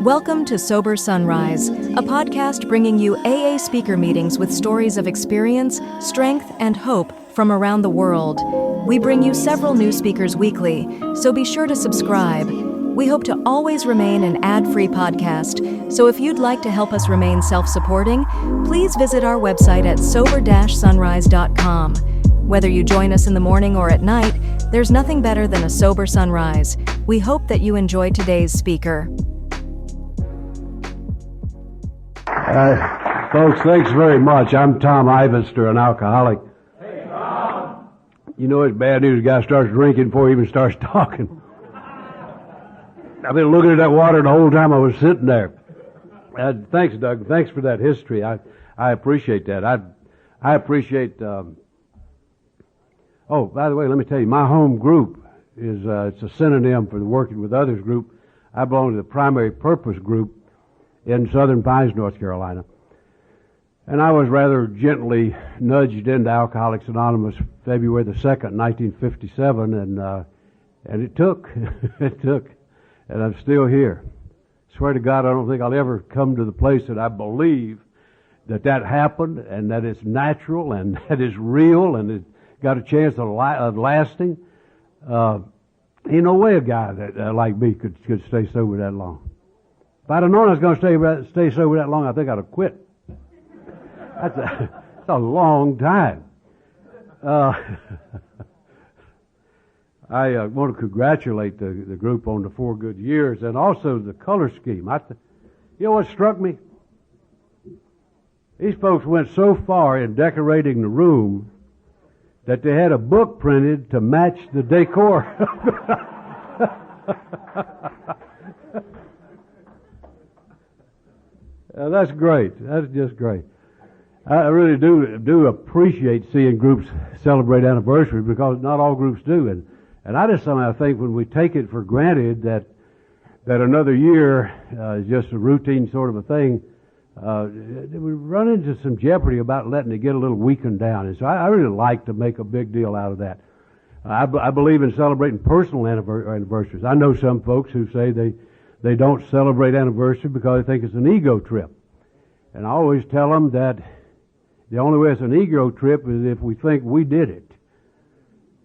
Welcome to Sober Sunrise, a podcast bringing you AA speaker meetings with stories of experience, strength, and hope from around the world. We bring you several new speakers weekly, so be sure to subscribe. We hope to always remain an ad-free podcast, so if you'd like to help us remain self-supporting, please visit our website at sober-sunrise.com. Whether you join us in the morning or at night, there's nothing better than a sober sunrise. We hope that you enjoy today's speaker. Folks, thanks very much. I'm Tom Ivester, an alcoholic. Hey, Tom. You know it's bad news. A guy starts drinking before he even starts talking. I've been looking at that water the whole time I was sitting there. Thanks, Doug. Thanks for that history. I appreciate that. I appreciate... Oh, by the way, let me tell you, my home group is it's a synonym for the Working with Others group. I belong to the Primary Purpose group in Southern Pines, North Carolina. And I was rather gently nudged into Alcoholics Anonymous February the 2nd, 1957, and it took. It took. And I'm still here. Swear to God, I don't think I'll ever come to the place that I believe that happened and that it's natural and that it's real and it got a chance of lasting. Ain't no way a guy that like me could stay sober that long. If I'd have known I was going to stay sober that long, I think I'd have quit. That's a long time. I want to congratulate the group on the 4 good years and also the color scheme. You know what struck me? These folks went so far in decorating the room that they had a book printed to match the decor. That's great. That's just great. I really do appreciate seeing groups celebrate anniversaries because not all groups do. And I just somehow think when we take it for granted that another year is just a routine sort of a thing, we run into some jeopardy about letting it get a little weakened down. And so I really like to make a big deal out of that. I believe in celebrating personal anniversaries. I know some folks who say they don't celebrate anniversary because they think it's an ego trip. And I always tell them that the only way it's an ego trip is if we think we did it.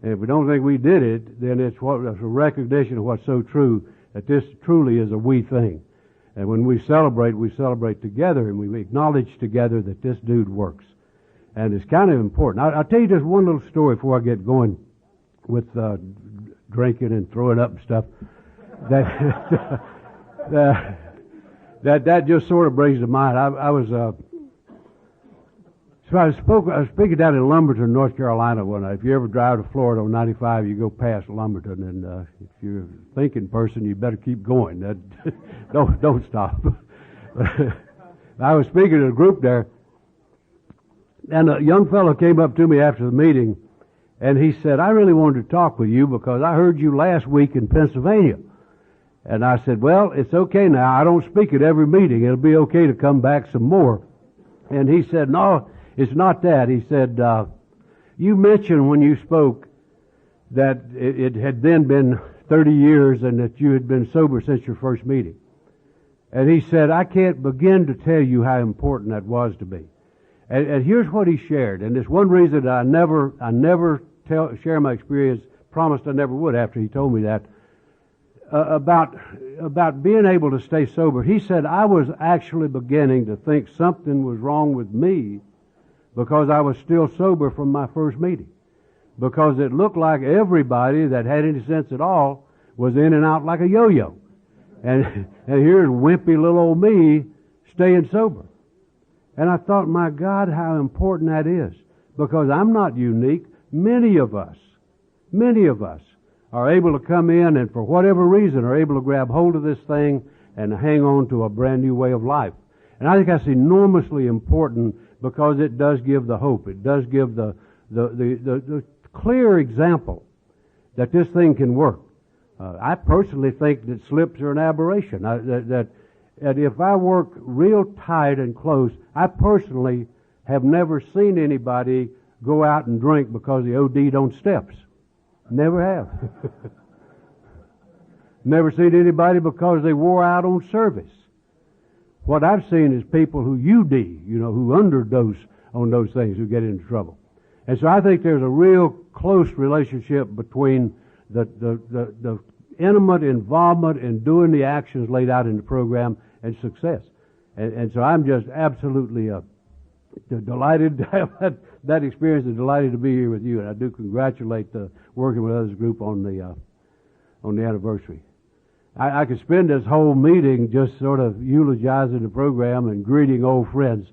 And if we don't think we did it, then it's a recognition of what's so true, that this truly is a we thing. And when we celebrate together, and we acknowledge together that this dude works. And it's kind of important. I'll tell you just one little story before I get going with drinking and throwing up and stuff. That just sort of brings to mind. I was speaking down in Lumberton, North Carolina one night. If you ever drive to Florida on 95, you go past Lumberton, and if you're a thinking person, you better keep going. Don't stop. I was speaking to a group there, and a young fellow came up to me after the meeting, and he said, "I really wanted to talk with you because I heard you last week in Pennsylvania." And I said, "Well, it's okay now. I don't speak at every meeting. It'll be okay to come back some more." And he said, "No, it's not that." He said, "You mentioned when you spoke that it had then been 30 years and that you had been sober since your first meeting." And he said, "I can't begin to tell you how important that was to me." And here's what he shared. And it's one reason that I never share my experience. Promised I never would after he told me that. About being able to stay sober. He said, "I was actually beginning to think something was wrong with me because I was still sober from my first meeting. Because it looked like everybody that had any sense at all was in and out like a yo-yo. And here's wimpy little old me staying sober." And I thought, my God, how important that is. Because I'm not unique. Many of us are able to come in and for whatever reason are able to grab hold of this thing and hang on to a brand new way of life. And I think that's enormously important because it does give the hope. It does give the clear example that this thing can work. I personally think that slips are an aberration. That if I work real tight and close, I personally have never seen anybody go out and drink because they OD'd on steps. Never have. Never seen anybody because they wore out on service. What I've seen is people who UD, who underdose on those things, who get into trouble. And so I think there's a real close relationship between the intimate involvement in doing the actions laid out in the program and success. And so I'm just absolutely delighted to have that experience and delighted to be here with you. And I do congratulate the working with others group on the anniversary. I could spend this whole meeting just sort of eulogizing the program and greeting old friends.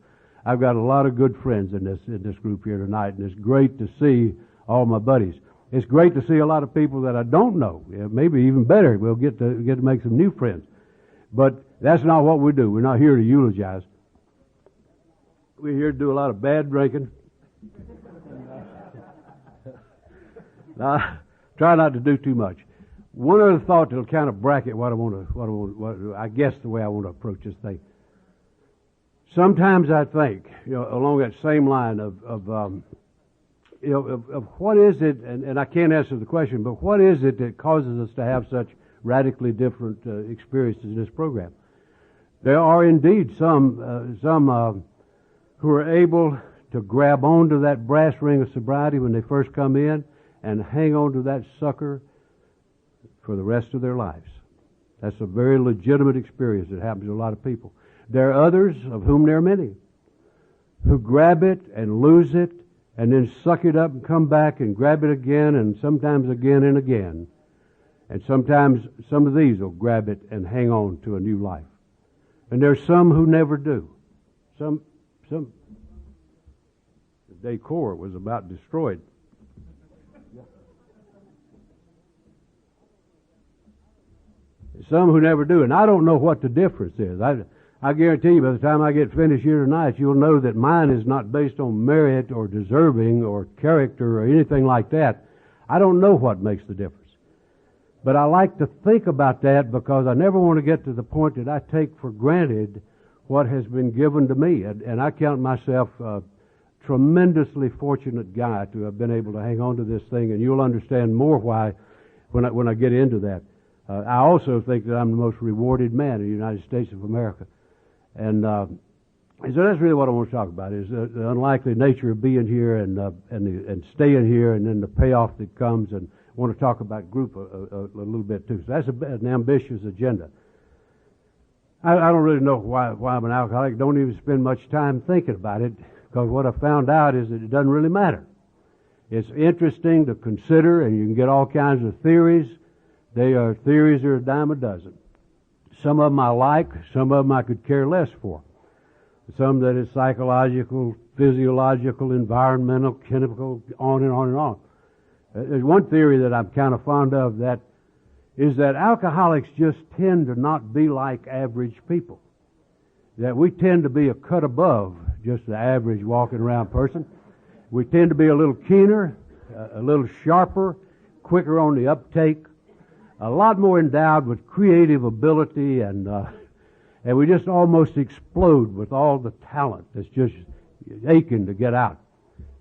I've got a lot of good friends in this group here tonight, and it's great to see all my buddies. It's great to see a lot of people that I don't know. Maybe even better, we'll get to make some new friends. But that's not what we do. We're not here to eulogize. We're here to do a lot of bad drinking. Try not to do too much. One other thought that'll kind of bracket what I guess the way I want to approach this thing. Sometimes I think, along that same line of what is it, and I can't answer the question, but what is it that causes us to have such radically different experiences in this program? There are indeed some who are able to grab onto that brass ring of sobriety when they first come in and hang on to that sucker for the rest of their lives. That's a very legitimate experience that happens to a lot of people. There are others, of whom there are many, who grab it and lose it and then suck it up and come back and grab it again and sometimes again and again. And sometimes some of these will grab it and hang on to a new life. And there's some who never do. The decor was about destroyed. Some who never do, and I don't know what the difference is. I guarantee you by the time I get finished here tonight, you'll know that mine is not based on merit or deserving or character or anything like that. I don't know what makes the difference. But I like to think about that because I never want to get to the point that I take for granted what has been given to me. And I count myself a tremendously fortunate guy to have been able to hang on to this thing, and you'll understand more why when I get into that. I also think that I'm the most rewarded man in the United States of America. And so that's really what I want to talk about, is the unlikely nature of being here and staying here, and then the payoff that comes. And I want to talk about group a little bit too. So that's an ambitious agenda. I don't really know why I'm an alcoholic. Don't even spend much time thinking about it, because what I found out is that it doesn't really matter. It's interesting to consider, and you can get all kinds of theories. Theories are a dime a dozen. Some of them I like, some of them I could care less for. Some that is psychological, physiological, environmental, chemical, on and on and on. There's one theory that I'm kind of fond of, that is that alcoholics just tend to not be like average people. That we tend to be a cut above just the average walking around person. We tend to be a little keener, a little sharper, quicker on the uptake, a lot more endowed with creative ability, and we just almost explode with all the talent that's just aching to get out.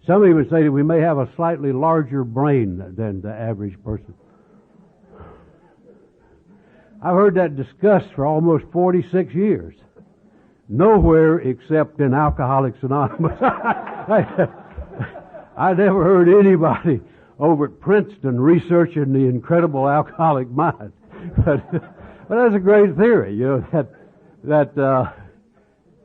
Some even say that we may have a slightly larger brain than the average person. I've heard that discussed for almost 46 years. Nowhere except in Alcoholics Anonymous. I never heard anybody over at Princeton researching the incredible alcoholic mind. But that's a great theory, that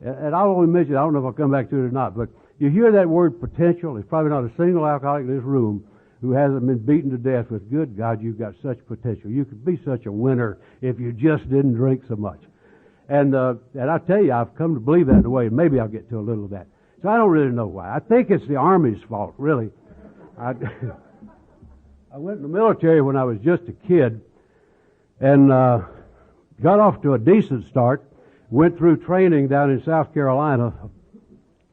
and I'll only mention, I don't know if I'll come back to it or not, but you hear that word potential. There's probably not a single alcoholic in this room who hasn't been beaten to death with, good God, you've got such potential. You could be such a winner if you just didn't drink so much. And I tell you, I've come to believe that in a way, and maybe I'll get to a little of that. So I don't really know why. I think it's the Army's fault, really. I went in the military when I was just a kid, and got off to a decent start. Went through training down in South Carolina.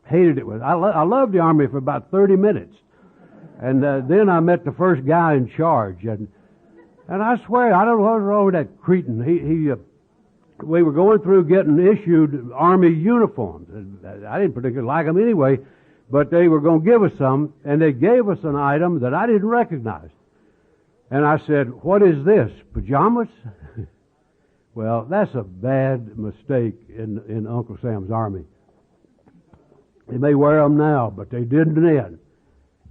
Hated it. I loved the Army for about 30 minutes. And then I met the first guy in charge. And I swear, I don't know what was wrong with that cretin. We were going through getting issued Army uniforms. I didn't particularly like them anyway, but they were going to give us some, and they gave us an item that I didn't recognize. And I said, "What is this, pajamas?" Well, that's a bad mistake in Uncle Sam's Army. They may wear them now, but they didn't then.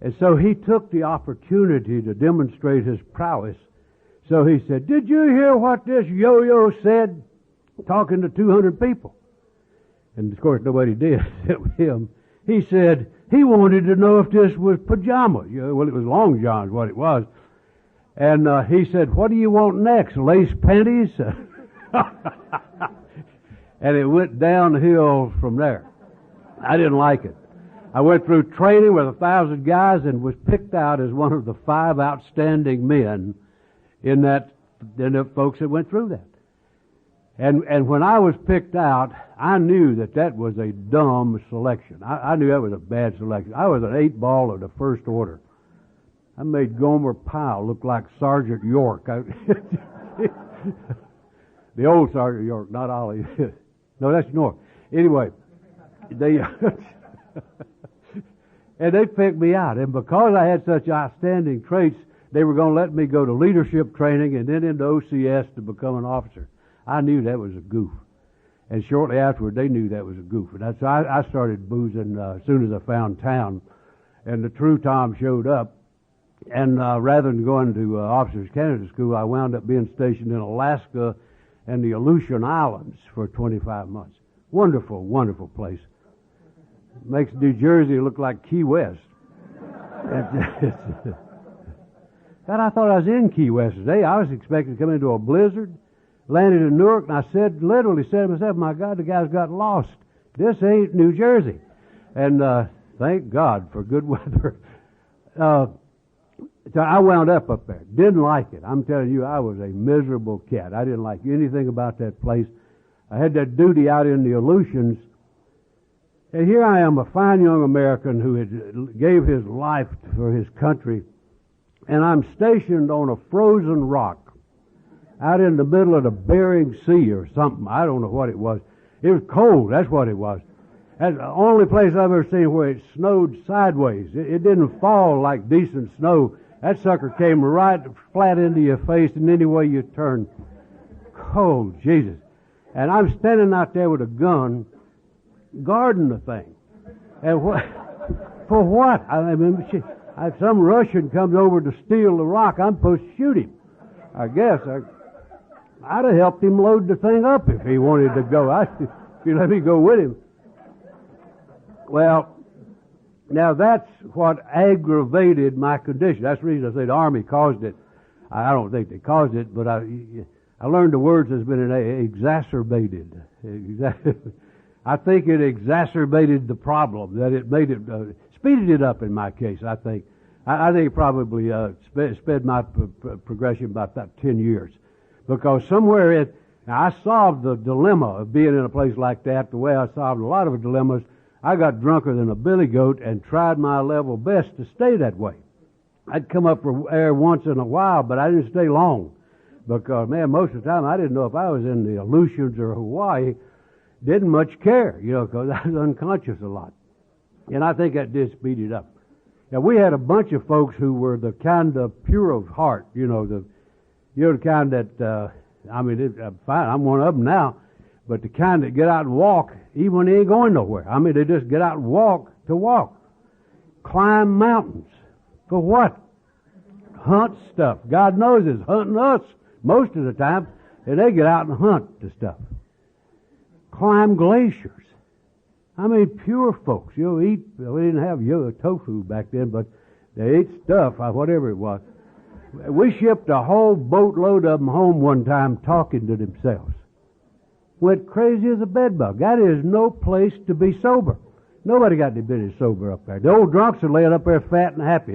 And so he took the opportunity to demonstrate his prowess. So he said, "Did you hear what this yo-yo said?" Talking to 200 people. And of course nobody did except him. He said he wanted to know if this was pajamas. Well, it was long johns, what it was. And he said, "What do you want next? Lace panties?" And it went downhill from there. I didn't like it. I went through training with 1,000 guys and was picked out as one of the 5 outstanding men in the folks that went through that. And when I was picked out, I knew that was a dumb selection. I knew that was a bad selection. I was an 8-ball of the first order. I made Gomer Pyle look like Sergeant York. The old Sergeant York, not Ollie. No, that's North. Anyway, and they picked me out. And because I had such outstanding traits, they were going to let me go to leadership training and then into OCS to become an officer. I knew that was a goof. And shortly afterward, they knew that was a goof. And so I started boozing as soon as I found town. And the true Tom showed up. And rather than going to Officers Candidate School, I wound up being stationed in Alaska and the Aleutian Islands for 25 months. Wonderful, wonderful place. Makes New Jersey look like Key West. God, I thought I was in Key West today. I was expecting to come into a blizzard. Landed in Newark, and I literally said to myself, "My God, the guy's got lost. This ain't New Jersey." And thank God for good weather. So I wound up there. Didn't like it. I'm telling you, I was a miserable cat. I didn't like anything about that place. I had that duty out in the Aleutians. And here I am, a fine young American who gave his life for his country. And I'm stationed on a frozen rock out in the middle of the Bering Sea or something. I don't know what it was. It was cold. That's what it was. That's the only place I've ever seen where it snowed sideways. It didn't fall like decent snow. That sucker came right flat into your face in any way you turned. Cold, Jesus. And I'm standing out there with a gun, guarding the thing. And for what? I mean, if some Russian comes over to steal the rock, I'm supposed to shoot him. I guess. I'd have helped him load the thing up if he wanted to go. If you let me go with him. Well, now that's what aggravated my condition. That's the reason I say the Army caused it. I don't think they caused it, but I learned the words has been exacerbated. I think it exacerbated the problem, that it made it, speeded it up in my case, I think. I think it probably sped my progression by about 10 years. Because somewhere now I solved the dilemma of being in a place like that the way I solved a lot of dilemmas. I got drunker than a billy goat and tried my level best to stay that way. I'd come up for air once in a while, but I didn't stay long. Because, man, most of the time I didn't know if I was in the Aleutians or Hawaii. Didn't much care, because I was unconscious a lot. And I think that did speed it up. Now, we had a bunch of folks who were the kind of pure of heart, the kind that, fine, I'm one of them now, but the kind that get out and walk even when they ain't going nowhere. They just get out and walk to walk. Climb mountains. For what? Hunt stuff. God knows it's hunting us most of the time, and they get out and hunt the stuff. Climb glaciers. Pure folks. We didn't have tofu back then, but they ate stuff, whatever it was. We shipped a whole boatload of them home one time talking to themselves. Went crazy as a bedbug. That is no place to be sober. Nobody got any business sober up there. The old drunks are laying up there fat and happy.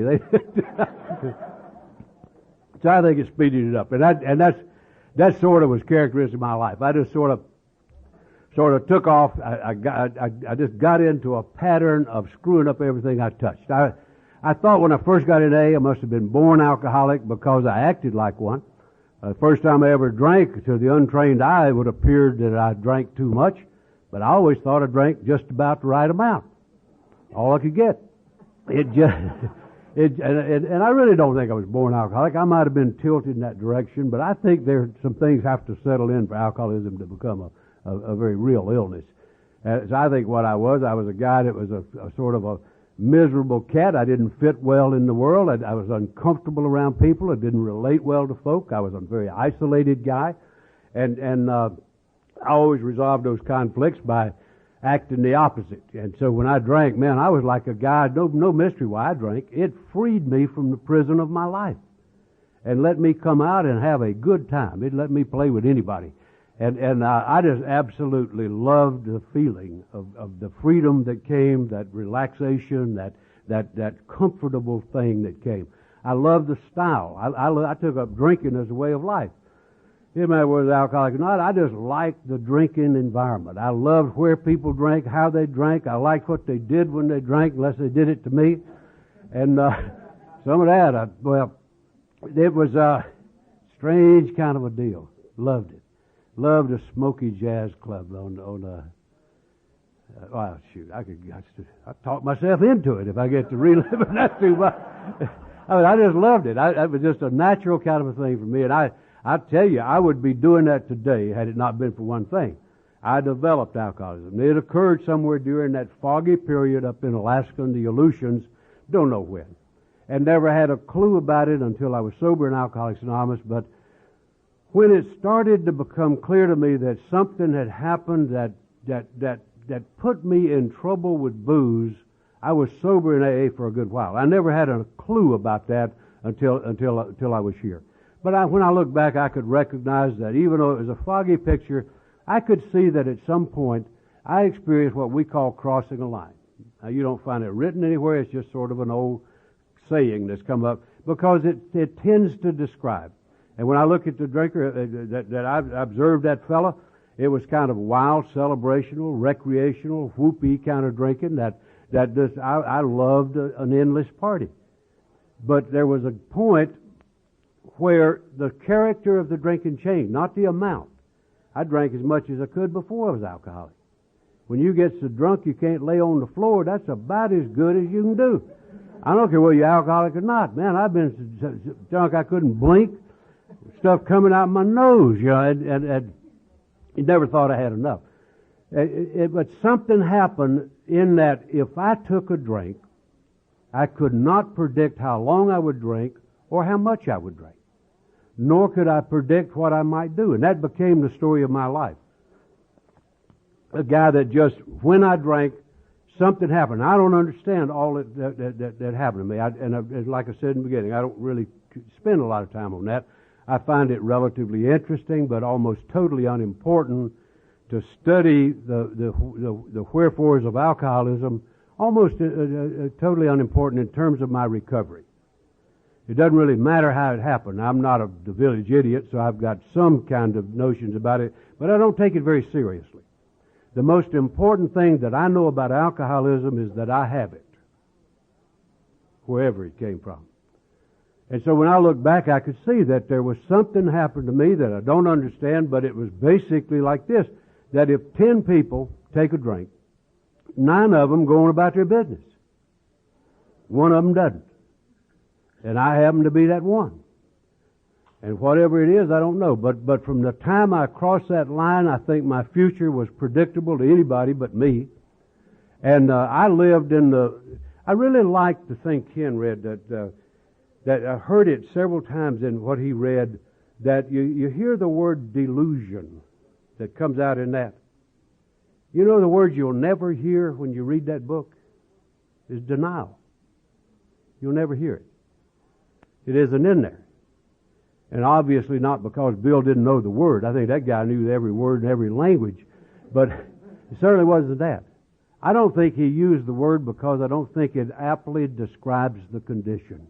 So I think it speeded it up. And that sort of was characteristic of my life. I just sort of took off. I just got into a pattern of screwing up everything I touched. I thought when I first got in A, I must have been born alcoholic because I acted like one. The first time I ever drank, to the untrained eye, it would appear that I drank too much, but I always thought I drank just about the right amount. All I could get. And I really don't think I was born alcoholic. I might have been tilted in that direction, but I think some things have to settle in for alcoholism to become a very real illness. So I think what I was a guy that was a sort of a miserable cat. I didn't fit well in the world. I was uncomfortable around people. I didn't relate well to folk. I was a very isolated guy. And I always resolved those conflicts by acting the opposite. And so when I drank, man, I was like a guy, no mystery why I drank. It freed me from the prison of my life and let me come out and have a good time. It let me play with anybody. And I just absolutely loved the feeling of the freedom that came, that relaxation, that comfortable thing that came. I loved the style. I took up drinking as a way of life. It didn't matter whether alcoholic or not. I just liked the drinking environment. I loved where people drank, how they drank. I liked what they did when they drank, unless they did it to me. And some of that, it was a strange kind of a deal. Loved it. Loved the Smoky Jazz Club well, shoot, I talk myself into it if I get to relive it. That's too much. I just loved it. It was just a natural kind of a thing for me. And I tell you, I would be doing that today had it not been for one thing. I developed alcoholism. It occurred somewhere during that foggy period up in Alaska and the Aleutians, don't know when. And never had a clue about it until I was sober in Alcoholics Anonymous. But when it started to become clear to me that something had happened that put me in trouble with booze, I was sober in AA for a good while. I never had a clue about that until I was here. But when I look back, I could recognize that even though it was a foggy picture, I could see that at some point I experienced what we call crossing a line. Now, you don't find it written anywhere. It's just sort of an old saying that's come up because it tends to describe. And when I look at the drinker that I observed that fella, it was kind of wild, celebrational, recreational, whoopee kind of drinking I loved an endless party. But there was a point where the character of the drinking changed, not the amount. I drank as much as I could before I was alcoholic. When you get so drunk you can't lay on the floor, that's about as good as you can do. I don't care whether you're alcoholic or not. Man, I've been so drunk I couldn't blink. Stuff coming out my nose, and you never thought I had enough. But something happened in that if I took a drink, I could not predict how long I would drink or how much I would drink. Nor could I predict what I might do. And that became the story of my life. A guy that just, when I drank, something happened. I don't understand all that happened to me. And like I said in the beginning, I don't really spend a lot of time on that. I find it relatively interesting, but almost totally unimportant to study the wherefores of alcoholism, almost totally unimportant in terms of my recovery. It doesn't really matter how it happened. I'm not the village idiot, so I've got some kind of notions about it, but I don't take it very seriously. The most important thing that I know about alcoholism is that I have it, wherever it came from. And so when I look back, I could see that there was something happened to me that I don't understand, but it was basically like this, that if 10 people take a drink, 9 of them go on about their business. One of them doesn't. And I happen to be that one. And whatever it is, I don't know. But from the time I crossed that line, I think my future was predictable to anybody but me. And I lived I really liked the thing Ken read that I heard it several times in what he read, that you hear the word delusion that comes out in that. You know the word you'll never hear when you read that book is denial. You'll never hear it. It isn't in there. And obviously not because Bill didn't know the word. I think that guy knew every word in every language. But it certainly wasn't that. I don't think he used the word because I don't think it aptly describes the condition.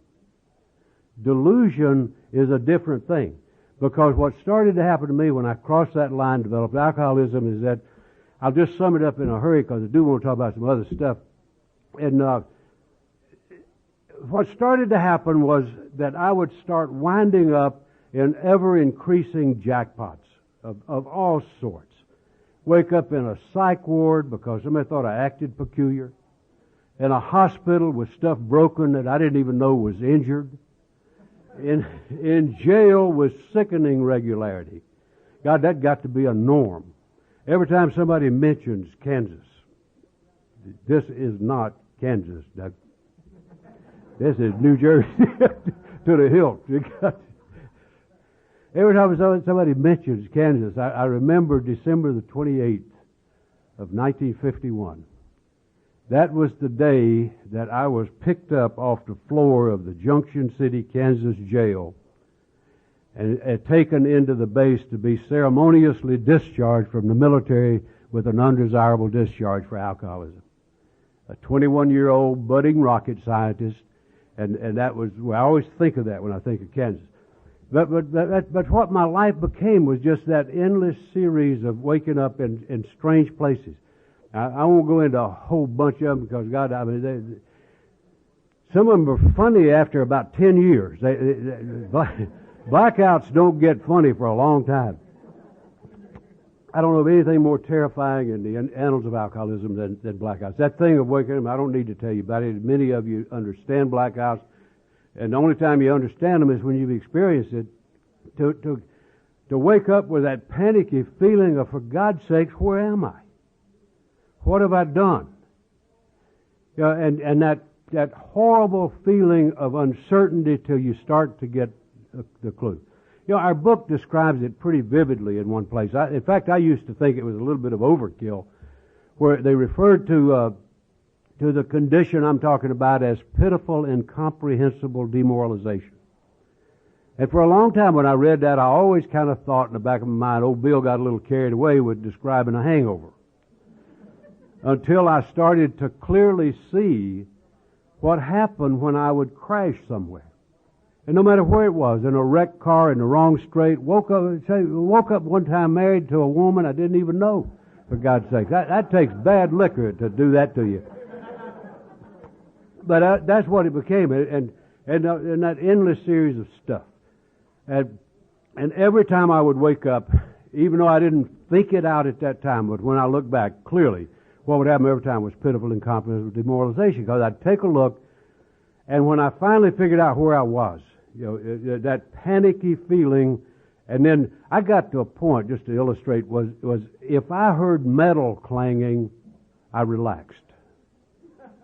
Delusion is a different thing. Because what started to happen to me when I crossed that line, developed alcoholism, is that, I'll just sum it up in a hurry because I do want to talk about some other stuff. And what started to happen was that I would start winding up in ever-increasing jackpots of all sorts. Wake up in a psych ward because somebody thought I acted peculiar. in a hospital with stuff broken that I didn't even know was injured, in jail with sickening regularity. God, that got to be a norm. Every time somebody mentions Kansas, this is not Kansas, Doug. This is New Jersey to the hilt. Every time somebody mentions Kansas, I remember December the 28th of 1951. That was the day that I was picked up off the floor of the Junction City, Kansas jail and taken into the base to be ceremoniously discharged from the military with an undesirable discharge for alcoholism. A 21-year-old budding rocket scientist, and that was, well, I always think of that when I think of Kansas. But what my life became was just that endless series of waking up in strange places. I won't go into a whole bunch of them because, God, I mean, some of them are funny after about 10 years. Blackouts don't get funny for a long time. I don't know of anything more terrifying in the annals of alcoholism than blackouts. That thing of waking up, I don't need to tell you about it. Many of you understand blackouts, and the only time you understand them is when you've experienced it. To wake up with that panicky feeling of, for God's sakes, where am I? What have I done? You know, and that horrible feeling of uncertainty till you start to get the clue. You know, our book describes it pretty vividly in one place. In fact, I used to think it was a little bit of overkill, where they referred to the condition I'm talking about as pitiful, incomprehensible demoralization. And for a long time when I read that, I always kind of thought in the back of my mind, old Bill got a little carried away with describing a hangover. Until I started to clearly see what happened when I would crash somewhere. And no matter where it was, in a wrecked car, in the wrong straight, woke up one time married to a woman I didn't even know, for God's sake. That takes bad liquor to do that to you. But that's what it became, and that endless series of stuff. And every time I would wake up, even though I didn't think it out at that time, but when I look back, clearly, what would happen every time was pitiful, incomprehensible demoralization, because I'd take a look, and when I finally figured out where I was, you know, that panicky feeling, and then I got to a point, just to illustrate, was if I heard metal clanging, I relaxed.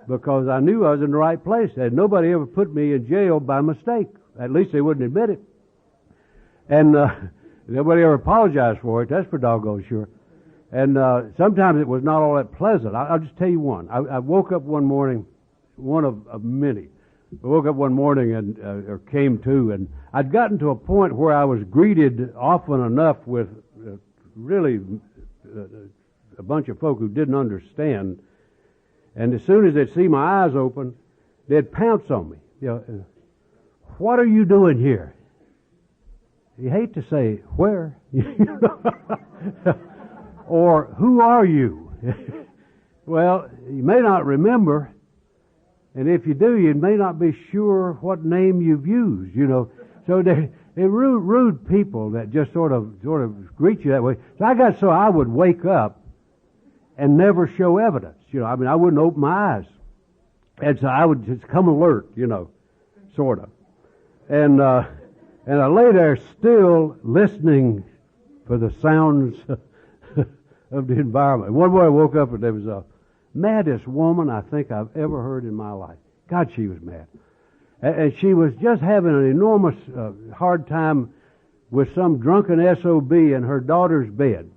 Because I knew I was in the right place. And nobody ever put me in jail by mistake. At least they wouldn't admit it. And nobody ever apologized for it. That's for doggone sure. And sometimes it was not all that pleasant. I'll just tell you one. I woke up one morning, one of many. I woke up one morning or came to, and I'd gotten to a point where I was greeted often enough with really a bunch of folk who didn't understand. And as soon as they'd see my eyes open, they'd pounce on me. You know, what are you doing here? You hate to say where, or who are you? Well, you may not remember. And if you do, you may not be sure what name you've used, you know. So they're rude people that just sort of greet you that way. So I would wake up and never show evidence, you know. I mean, I wouldn't open my eyes. And so I would just come alert, you know, sort of. And I lay there still listening for the sounds of the environment. One morning I woke up and there was a maddest woman I think I've ever heard in my life. God, she was mad. And she was just having an enormous hard time with some drunken SOB in her daughter's bed.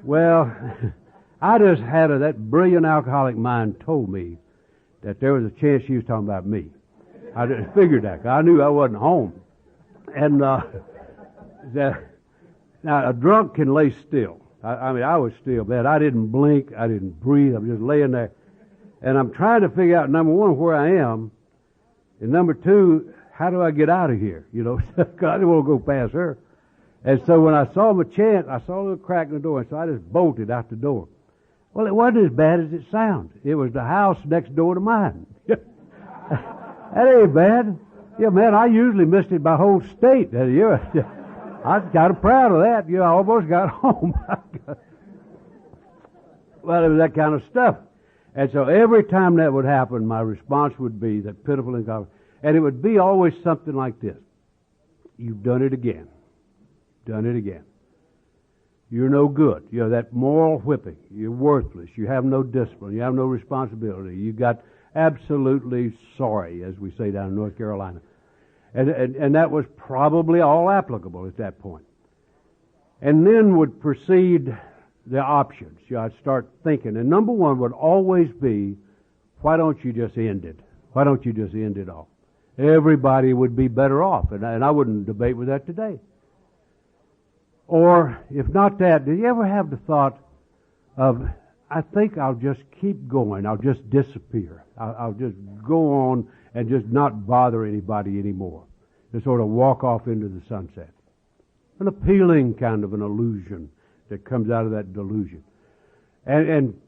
Well, I just had that brilliant alcoholic mind told me that there was a chance she was talking about me. I just figured that. I knew I wasn't home. And now a drunk can lay still. I mean, I was still bad. I didn't blink. I didn't breathe. I'm just laying there. And I'm trying to figure out, number one, where I am. And number two, how do I get out of here? You know, I didn't want to go past her. And so when I saw my chance, I saw a little crack in the door. And so I just bolted out the door. Well, it wasn't as bad as it sounded. It was the house next door to mine. That ain't bad. Yeah, man, I usually missed it by whole state. I was kind of proud of that. You know, I almost got home. Well, it was that kind of stuff. And so every time that would happen, my response would be that pitiful incompetent. And it would be always something like this. You've done it again. Done it again. You're no good. You know, that moral whipping. You're worthless. You have no discipline. You have no responsibility. You got absolutely sorry, as we say down in North Carolina. And that was probably all applicable at that point. And then would proceed the options. You know, I'd start thinking. And number one would always be, why don't you just end it? Why don't you just end it all? Everybody would be better off. And I wouldn't debate with that today. Or, if not that, did you ever have the thought of, I think I'll just keep going. I'll just disappear. I'll just go on and just not bother anybody anymore. Just sort of walk off into the sunset. An appealing kind of an illusion that comes out of that delusion. And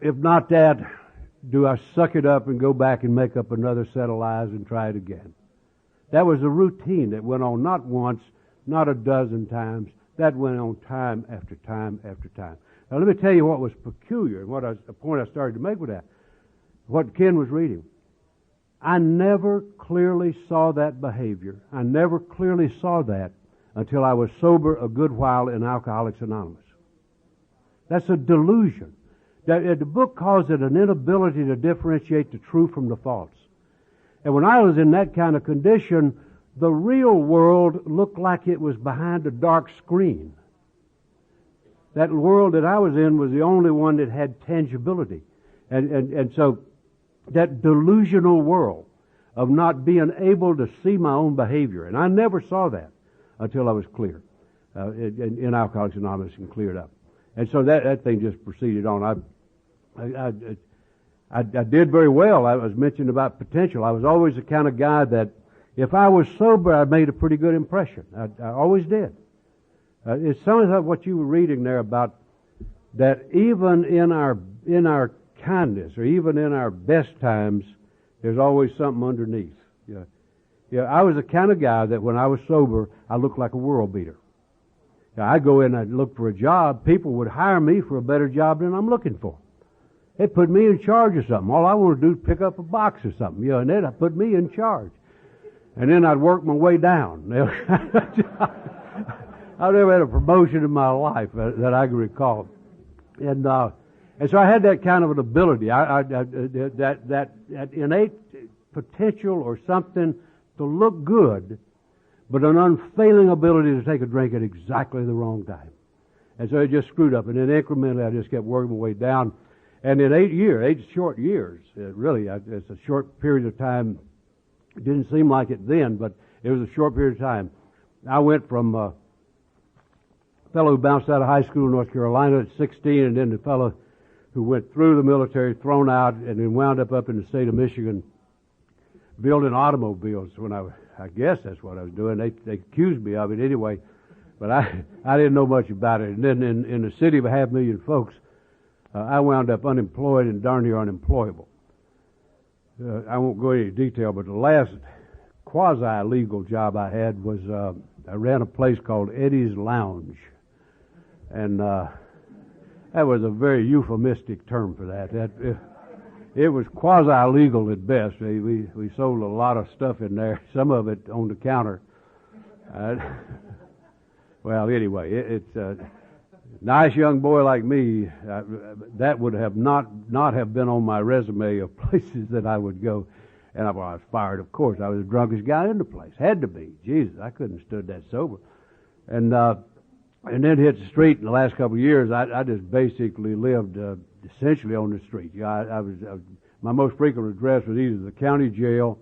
if not that, do I suck it up and go back and make up another set of lies and try it again? That was a routine that went on not once, not a dozen times. That went on time after time after time. Now let me tell you what was peculiar and the point I started to make with that. What Ken was reading. I never clearly saw that behavior. I never clearly saw that until I was sober a good while in Alcoholics Anonymous. That's a delusion. The book calls it an inability to differentiate the true from the false. And when I was in that kind of condition, the real world looked like it was behind a dark screen. That world that I was in was the only one that had tangibility. And so that delusional world of not being able to see my own behavior. And I never saw that until I was clear in Alcoholics Anonymous and cleared up. And so that thing just proceeded on. I did very well. I was mentioned about potential. I was always the kind of guy that if I was sober, I made a pretty good impression. I always did. It's some of what you were reading there about that even in our kindness or even in our best times, there's always something underneath. Yeah, I was the kind of guy that when I was sober, I looked like a world beater. I'd go in and I'd look for a job. People would hire me for a better job than I'm looking for. They put me in charge of something. All I want to do is pick up a box or something, and they'd put me in charge. And then I'd work my way down. I've never had a promotion in my life that I can recall. And so I had that kind of an ability, that innate potential or something to look good, but an unfailing ability to take a drink at exactly the wrong time. And so it just screwed up. And then incrementally I just kept working my way down. And in 8 short years, really, it's a short period of time. It didn't seem like it then, but it was a short period of time. I went from a fellow who bounced out of high school in North Carolina at 16, and then the fellow who went through the military, thrown out, and then wound up in the state of Michigan building automobiles. When I guess that's what I was doing. They accused me of it anyway, but I didn't know much about it. And then in a city of 500,000 folks, I wound up unemployed and darn near unemployable. I won't go into detail, but the last quasi-legal job I had was I ran a place called Eddie's Lounge. And that was a very euphemistic term for that. It was quasi-legal at best. We sold a lot of stuff in there, some of it on the counter. Well, anyway, it's a nice young boy like me. That would have not have been on my resume of places that I would go. And I was fired, of course. I was the drunkest guy in the place. Had to be. Jesus, I couldn't have stood that sober. And then hit the street in the last couple of years. I just basically lived essentially on the street. My most frequent address was either the county jail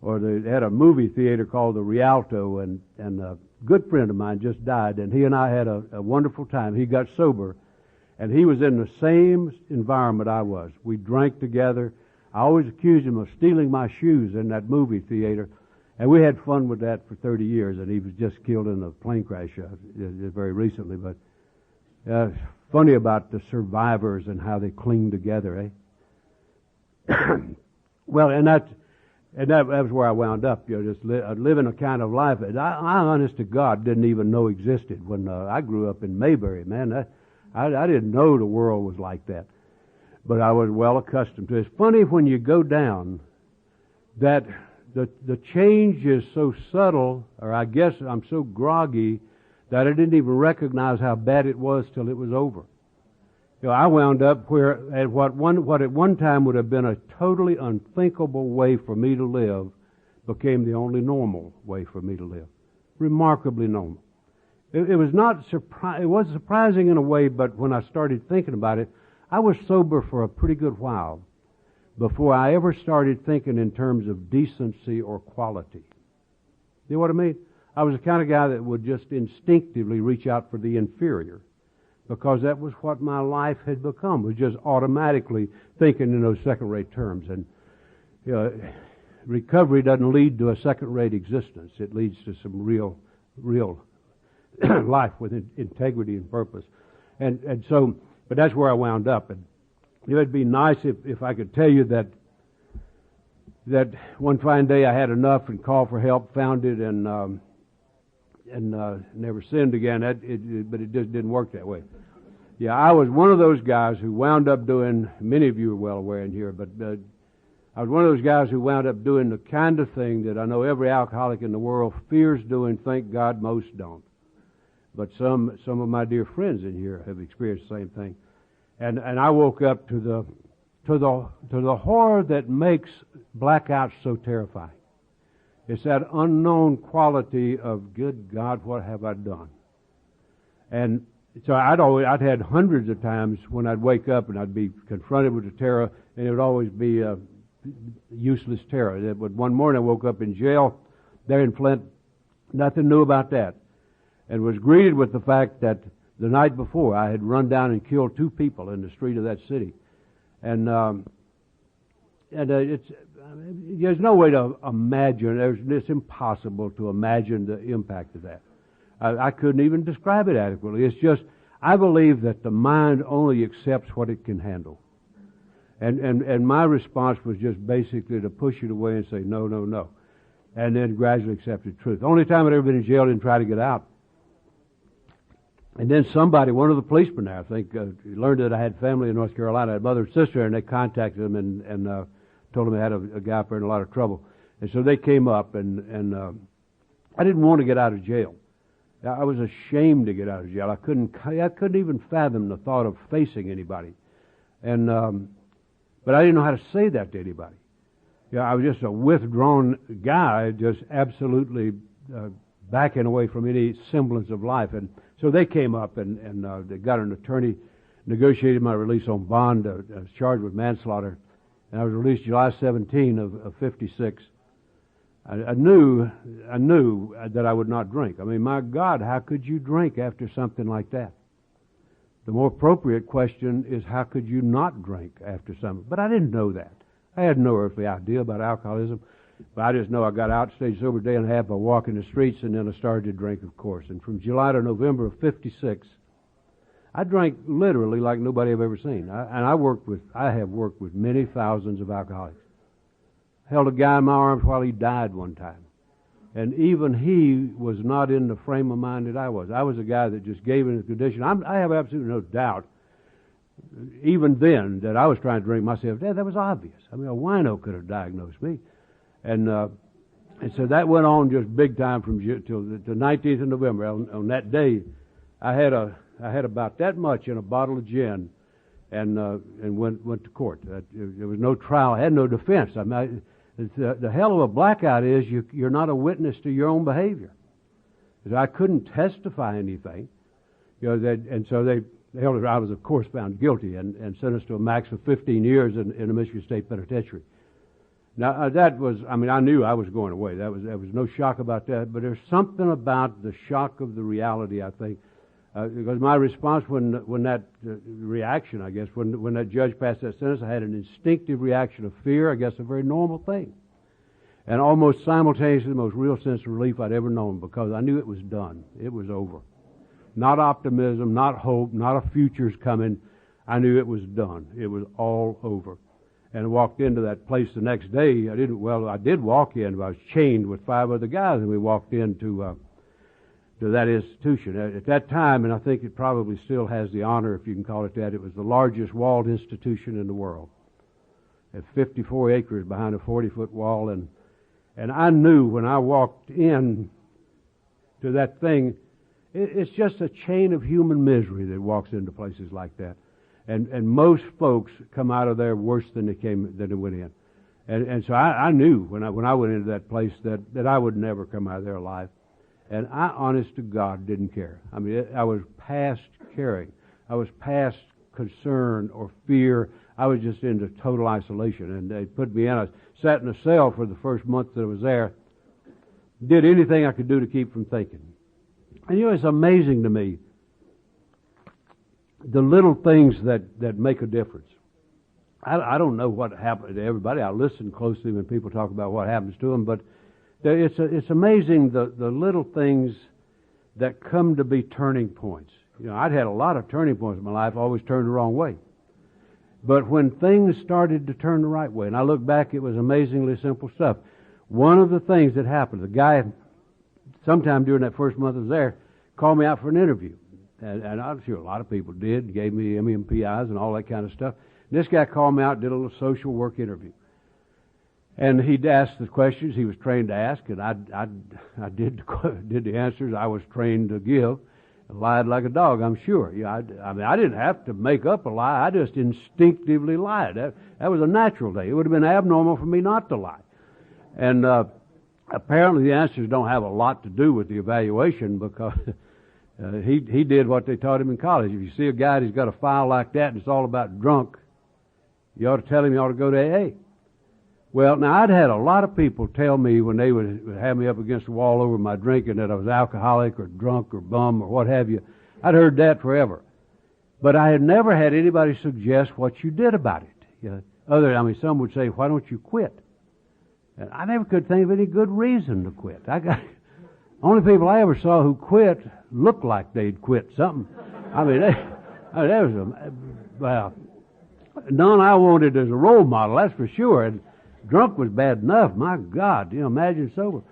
or they had a movie theater called the Rialto, and a good friend of mine just died, and he and I had a wonderful time. He got sober, and he was in the same environment I was. We drank together. I always accused him of stealing my shoes in that movie theater, and we had fun with that for 30 years, and he was just killed in a plane crash very recently. But funny about the survivors and how they cling together, eh? Well, and that was where I wound up, just living a kind of life that I honest to God, didn't even know existed when I grew up in Mayberry, man. I didn't know the world was like that. but I was well accustomed to it. It's funny when you go down that the change is so subtle, or I guess I'm so groggy that I didn't even recognize how bad it was till it was over. I wound up where at what at one time would have been a totally unthinkable way for me to live became the only normal way for me to live. Remarkably normal. It was it was surprising in a way, but when I started thinking about it, I was sober for a pretty good while before I ever started thinking in terms of decency or quality. You know what I mean? I was the kind of guy that would just instinctively reach out for the inferior because that was what my life had become, was just automatically thinking in those second-rate terms. And recovery doesn't lead to a second-rate existence. It leads to some real life with integrity and purpose. And so, but that's where I wound up. And it'd be nice if I could tell you that one fine day I had enough and called for help, found it, and never sinned again. But it just didn't work that way. Yeah, I was one of those guys who wound up doing, many of you are well aware in here, but I was one of those guys who wound up doing the kind of thing that I know every alcoholic in the world fears doing, thank God most don't. But some of my dear friends in here have experienced the same thing. And I woke up to the horror that makes blackouts so terrifying. It's that unknown quality of, good God, what have I done? And so I'd had hundreds of times when I'd wake up and I'd be confronted with the terror, and it would always be useless terror. But one morning I woke up in jail there in Flint, nothing new about that, and was greeted with the fact that the night before I had run down and killed 2 people in the street of that city. And there's no way to imagine, it's impossible to imagine the impact of that. I couldn't even describe it adequately. It's just, I believe that the mind only accepts what it can handle. And my response was just basically to push it away and say, no, no, no. And then gradually accept the truth. The only time I'd ever been in jail, didn't try to get out. And then somebody, one of the policemen there, I think, learned that I had family in North Carolina. I had mother and sister, and they contacted them and told them they had a guy up there in a lot of trouble. And so they came up, and I didn't want to get out of jail. I was ashamed to get out of jail. I couldn't even fathom the thought of facing anybody. And but I didn't know how to say that to anybody. I was just a withdrawn guy, just absolutely backing away from any semblance of life. And so they came up and they got an attorney, negotiated my release on bond. I was charged with manslaughter, and I was released July 17 of 56. I knew that I would not drink. I mean, my God, how could you drink after something like that? The more appropriate question is, how could you not drink after something? But I didn't know that. I had no earthly idea about alcoholism. But I just know I got out, stayed sober a day and a half by walking the streets, and then I started to drink, of course. And from July to November of 56, I drank literally like nobody I've ever seen. I have worked with many thousands of alcoholics. Held a guy in my arms while he died one time. And even he was not in the frame of mind that I was. I was a guy that just gave in the condition. I have absolutely no doubt, even then, that I was trying to drink myself dead. That was obvious. I mean, a wino could have diagnosed me. And so that went on just big time from till the 19th of November. On that day, I had about that much in a bottle of gin, and went to court. There was no trial. I had no defense. I mean, the hell of a blackout is you're not a witness to your own behavior. I couldn't testify anything, and so they held it. I was, of course, found guilty and sentenced to a max of 15 years in the Michigan State Penitentiary. Now that was, I mean, I knew I was going away. There was no shock about that. But there's something about the shock of the reality, I think, because my response when that reaction, I guess, when that judge passed that sentence, I had an instinctive reaction of fear. I guess a very normal thing, and almost simultaneously the most real sense of relief I'd ever known, because I knew it was done. It was over. Not optimism, not hope, not a future's coming. I knew it was done. It was all over. And I walked into that place the next day. I did walk in, but I was chained with 5 other guys, and we walked into to that institution. At that time, and I think it probably still has the honor, if you can call it that, it was the largest walled institution in the world. At 54 acres behind a 40-foot wall, and I knew when I walked in to that thing, it's just a chain of human misery that walks into places like that. And most folks come out of there worse than they went in. And so I knew when I went into that place that I would never come out of there alive. And I, honest to God, didn't care. I mean, I was past caring. I was past concern or fear. I was just into total isolation. And they put me in. I sat in a cell for the first month that I was there. Did anything I could do to keep from thinking. And it's amazing to me the little things that make a difference. I don't know what happened to everybody. I listen closely when people talk about what happens to them, but it's amazing the little things that come to be turning points. I'd had a lot of turning points in my life, always turned the wrong way. But when things started to turn the right way, and I look back, it was amazingly simple stuff. One of the things that happened, the guy, sometime during that first month I was there, called me out for an interview. And I'm sure a lot of people did, gave me MMPIs and all that kind of stuff. And this guy called me out, did a little social work interview. And he'd asked the questions he was trained to ask, and I did the answers I was trained to give. I lied like a dog, I'm sure. I mean, I didn't have to make up a lie. I just instinctively lied. That was a natural day. It would have been abnormal for me not to lie. And apparently the answers don't have a lot to do with the evaluation, because he did what they taught him in college. If you see a guy who's got a file like that and it's all about drunk, you ought to tell him he ought to go to AA. Well, now I'd had a lot of people tell me when they would have me up against the wall over my drinking that I was alcoholic or drunk or bum or what have you. I'd heard that forever. But I had never had anybody suggest what you did about it. Some would say, why don't you quit? And I never could think of any good reason to quit. Only people I ever saw who quit looked like they'd quit something. None I wanted as a role model, that's for sure. And drunk was bad enough. My God, imagine sober.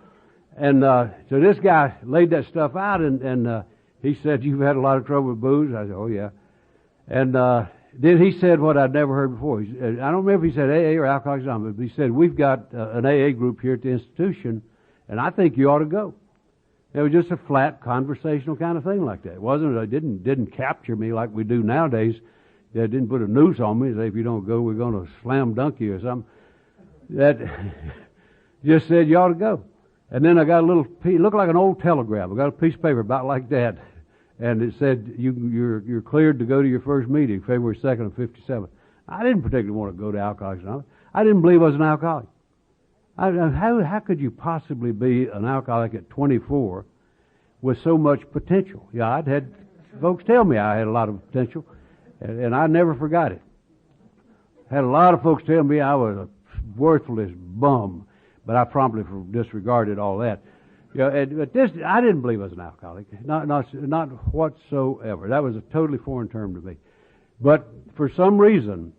And so this guy laid that stuff out, and he said, "You've had a lot of trouble with booze?" I said, "Oh yeah." And then he said what I'd never heard before. I don't remember if he said AA or Alcoholics Anonymous, but he said, "We've got an AA group here at the institution, and I think you ought to go." It was just a flat conversational kind of thing like that. It wasn't. It didn't capture me like we do nowadays. They didn't put a noose on me and say, "If you don't go, we're going to slam dunk you," or something. That just said you ought to go. And then I got a little piece, it looked like an old telegram. I got a piece of paper about like that, and it said you're cleared to go to your first meeting, February 2nd of '57. I didn't particularly want to go to Alcoholics Anonymous. I didn't believe I was an alcoholic. How could you possibly be an alcoholic at 24 with so much potential? Yeah, I'd had folks tell me I had a lot of potential, and I never forgot it. Had a lot of folks tell me I was a worthless bum, but I promptly disregarded all that. But this, I didn't believe I was an alcoholic, not whatsoever. That was a totally foreign term to me. But for some reason,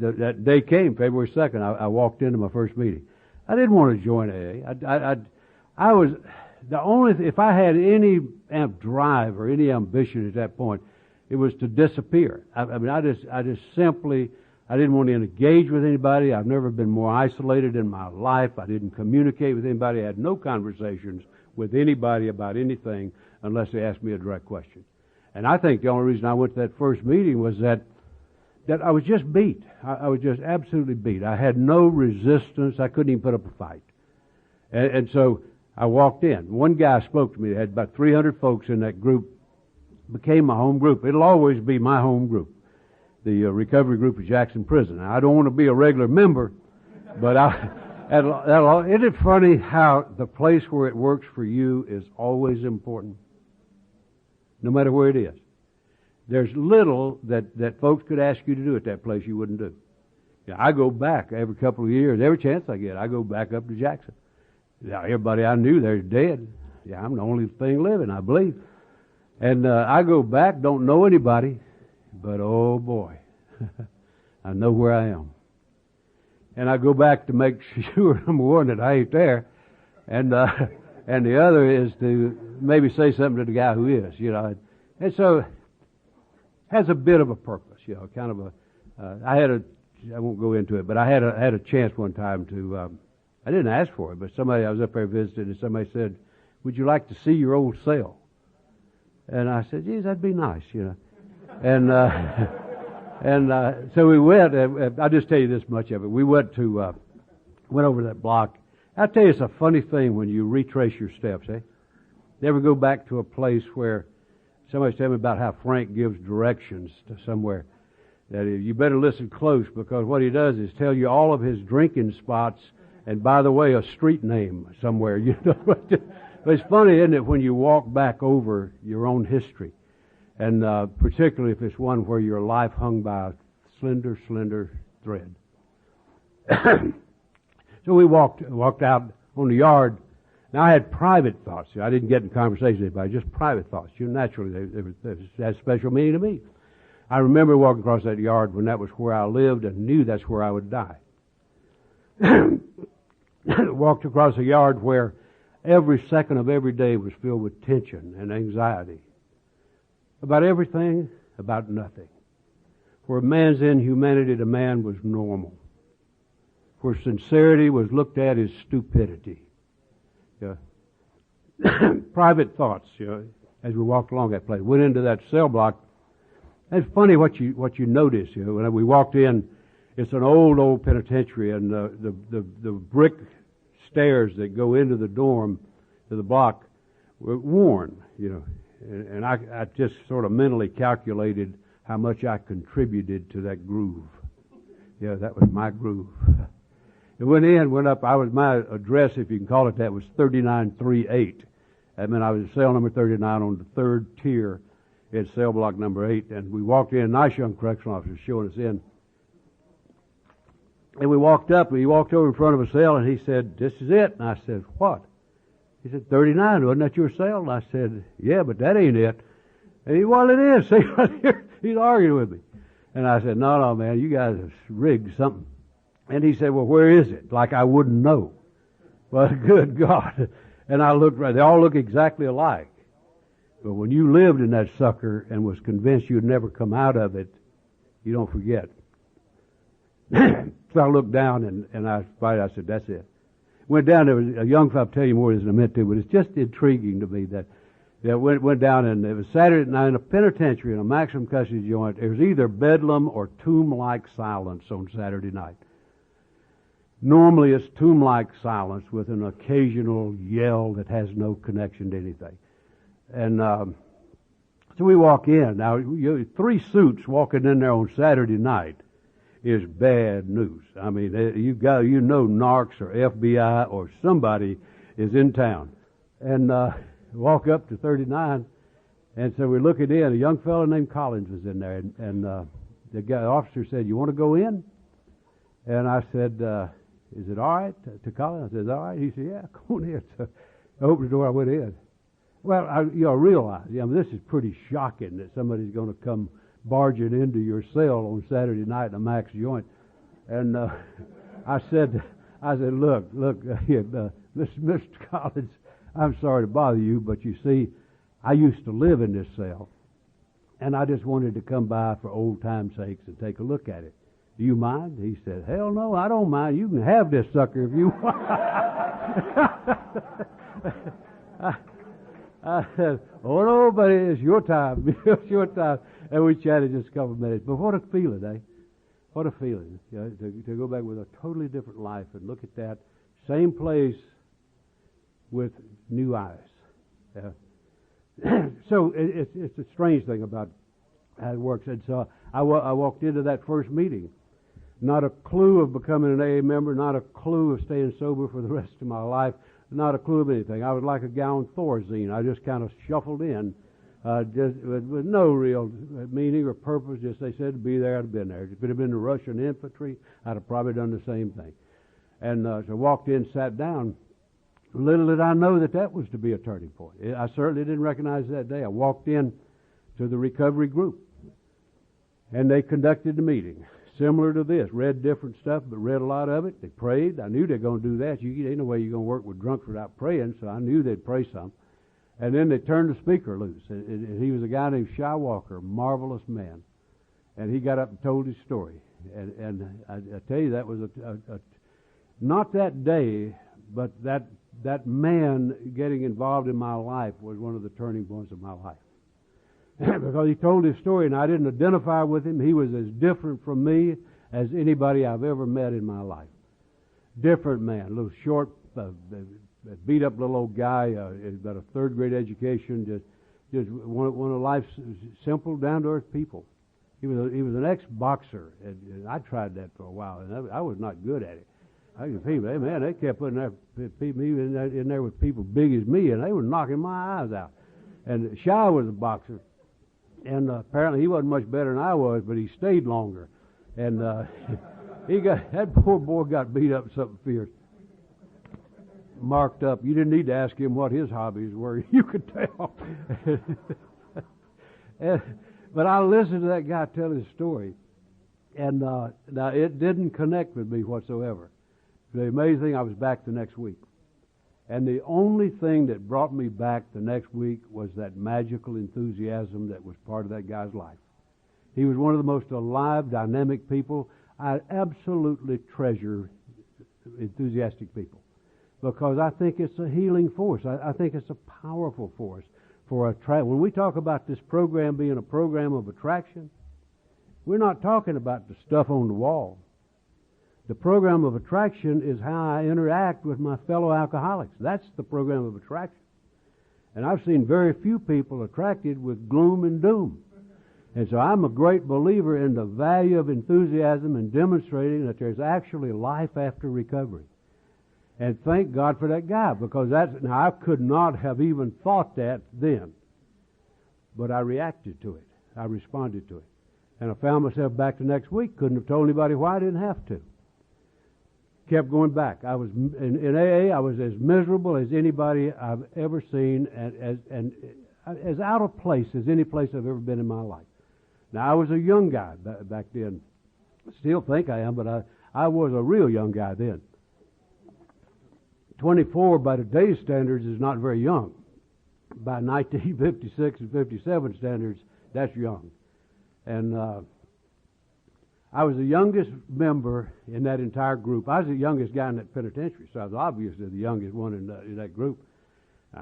that day came, February 2nd. I walked into my first meeting. I didn't want to join AA. I was the only. If I had any drive or any ambition at that point, it was to disappear. I just simply. I didn't want to engage with anybody. I've never been more isolated in my life. I didn't communicate with anybody. I had no conversations with anybody about anything unless they asked me a direct question. And I think the only reason I went to that first meeting was that I was just beat. I was just absolutely beat. I had no resistance. I couldn't even put up a fight. And so I walked in. One guy spoke to me. They had about 300 folks in that group. It became my home group. It'll always be my home group. The recovery group at Jackson Prison. Now, I don't want to be a regular member, but isn't it funny how the place where it works for you is always important, no matter where it is? There's little that folks could ask you to do at that place you wouldn't do. I go back every couple of years, every chance I get, I go back up to Jackson. Now, everybody I knew there's dead. Yeah, I'm the only thing living, I believe. And I go back, don't know anybody. But oh boy, I know where I am. And I go back to make sure, number one, that I ain't there. And and the other is to maybe say something to the guy who is, And so, has a bit of a purpose, kind of I won't go into it, but I had a chance one time to, I didn't ask for it, but I was up there visiting, and somebody said, "Would you like to see your old cell?" And I said, "Geez, that'd be nice, And, so we went, I'll just tell you this much of it. We went over that block. I'll tell you, it's a funny thing when you retrace your steps, eh? You ever go back to a place where somebody's telling me about how Frank gives directions to somewhere, that you better listen close, because what he does is tell you all of his drinking spots, and by the way, a street name somewhere, But it's funny, isn't it, when you walk back over your own history, and particularly if it's one where your life hung by a slender, slender thread. So we walked out on the yard. Now I had private thoughts. I didn't get in conversation with anybody, just private thoughts. Naturally, they had special meaning to me. I remember walking across that yard when that was where I lived and knew that's where I would die. Walked across a yard where every second of every day was filled with tension and anxiety. About everything, about nothing. Where man's inhumanity to man was normal. Where sincerity was looked at as stupidity. Private thoughts, as we walked along that place. Went into that cell block. It's funny what you notice, when we walked in. It's an old penitentiary, and the brick stairs that go into the dorm, to the block, were worn, and I just sort of mentally calculated how much I contributed to that groove. That was my groove. It went up. My address, if you can call it that, was 3938. That meant I was in cell number 39 on the third tier in cell block number 8. And we walked in, a nice young correctional officer showing us in. And we walked up, and he walked over in front of a cell, and he said, "This is it." And I said, "What?" He said, 39, wasn't that your cell? And I said, "Yeah, but that ain't it." And he, "Well, it is." See, right here, he's arguing with me. And I said, No, man, you guys have rigged something. And he said, "Well, where is it?" Like I wouldn't know. Well, good God. And I looked right, they all look exactly alike. But when you lived in that sucker and was convinced you'd never come out of it, you don't forget. So I looked down and I said, "That's it." Went down, there was a young fellow, I'll tell you more than I meant to, but it's just intriguing to me that went down, and it was Saturday night in a penitentiary, in a maximum custody joint. It was either bedlam or tomb-like silence on Saturday night. Normally it's tomb-like silence with an occasional yell that has no connection to anything. And so we walk in. Now, 3 suits walking in there on Saturday night is bad news. I mean, narcs or FBI or somebody is in town. And walk up to 39, and so we're looking in. A young fellow named Collins was in there, and the officer said, "You want to go in?" And I said, "Is it all right?" To Collins, I said, "All right." He said, "Yeah, come on in." So I opened the door, I went in. Well, I realized, this is pretty shocking that somebody's going to come barging into your cell on Saturday night in a max joint. And I said, "Look, Mr. Collins, I'm sorry to bother you, but you see, I used to live in this cell, and I just wanted to come by for old time's sakes and take a look at it. Do you mind?" He said, "Hell no, I don't mind. You can have this sucker if you want." I said, "Oh no, buddy, it's your time. It's your time." And we chatted just a couple of minutes. But what a feeling, eh? What a feeling, to go back with a totally different life and look at that same place with new eyes. So it's a strange thing about how it works. And so I walked into that first meeting. Not a clue of becoming an AA member, not a clue of staying sober for the rest of my life, not a clue of anything. I was like a gallon Thorazine. I just kind of shuffled in, just with no real meaning or purpose. Just they said to be there, I'd have been there. If it had been the Russian infantry, I'd have probably done the same thing. And so I walked in, sat down. Little did I know that was to be a turning point. I certainly didn't recognize that day. I walked in to the recovery group, and they conducted the meeting. similar to this. Read different stuff, but read a lot of it. They prayed. I knew they were going to do that. Ain't no way you're going to work with drunks without praying, so I knew they'd pray some. And then they turned the speaker loose. And he was a guy named Shy Walker, marvelous man. And he got up and told his story. And I tell you, that was not that day, but that man getting involved in my life was one of the turning points of my life. Because he told his story, and I didn't identify with him. He was as different from me as anybody I've ever met in my life. Different man, a little short, beat up little old guy, about a third grade education, just one of life's simple, down to earth people. He was an ex-boxer, and I tried that for a while, and I was not good at it. People, man, they kept putting me in there with people big as me, and they were knocking my eyes out. And Shy was a boxer, and apparently he wasn't much better than I was, but he stayed longer. And that poor boy got beat up something fierce, marked up. You didn't need to ask him what his hobbies were. You could tell. But I listened to that guy tell his story, and now it didn't connect with me whatsoever. The amazing thing, I was back the next week. And the only thing that brought me back the next week was that magical enthusiasm that was part of that guy's life. He was one of the most alive, dynamic people. I absolutely treasure enthusiastic people because I think it's a healing force. I think it's a powerful force for when we talk about this program being a program of attraction, we're not talking about the stuff on the wall. The program of attraction is how I interact with my fellow alcoholics. That's the program of attraction. And I've seen very few people attracted with gloom and doom. And so I'm a great believer in the value of enthusiasm and demonstrating that there's actually life after recovery. And thank God for that guy, because now I could not have even thought that then. But I reacted to it. I responded to it. And I found myself back the next week. Couldn't have told anybody why. I didn't have to. Kept going back. I was in AA. I was as miserable as anybody I've ever seen, and as out of place as any place I've ever been in my life. Now I was a young guy back then. Still think I am, but I was a real young guy then. 24 by today's standards is not very young. By 1956 and 57 standards, that's young. And I was the youngest member in that entire group. I was the youngest guy in that penitentiary, so I was obviously the youngest one in that group.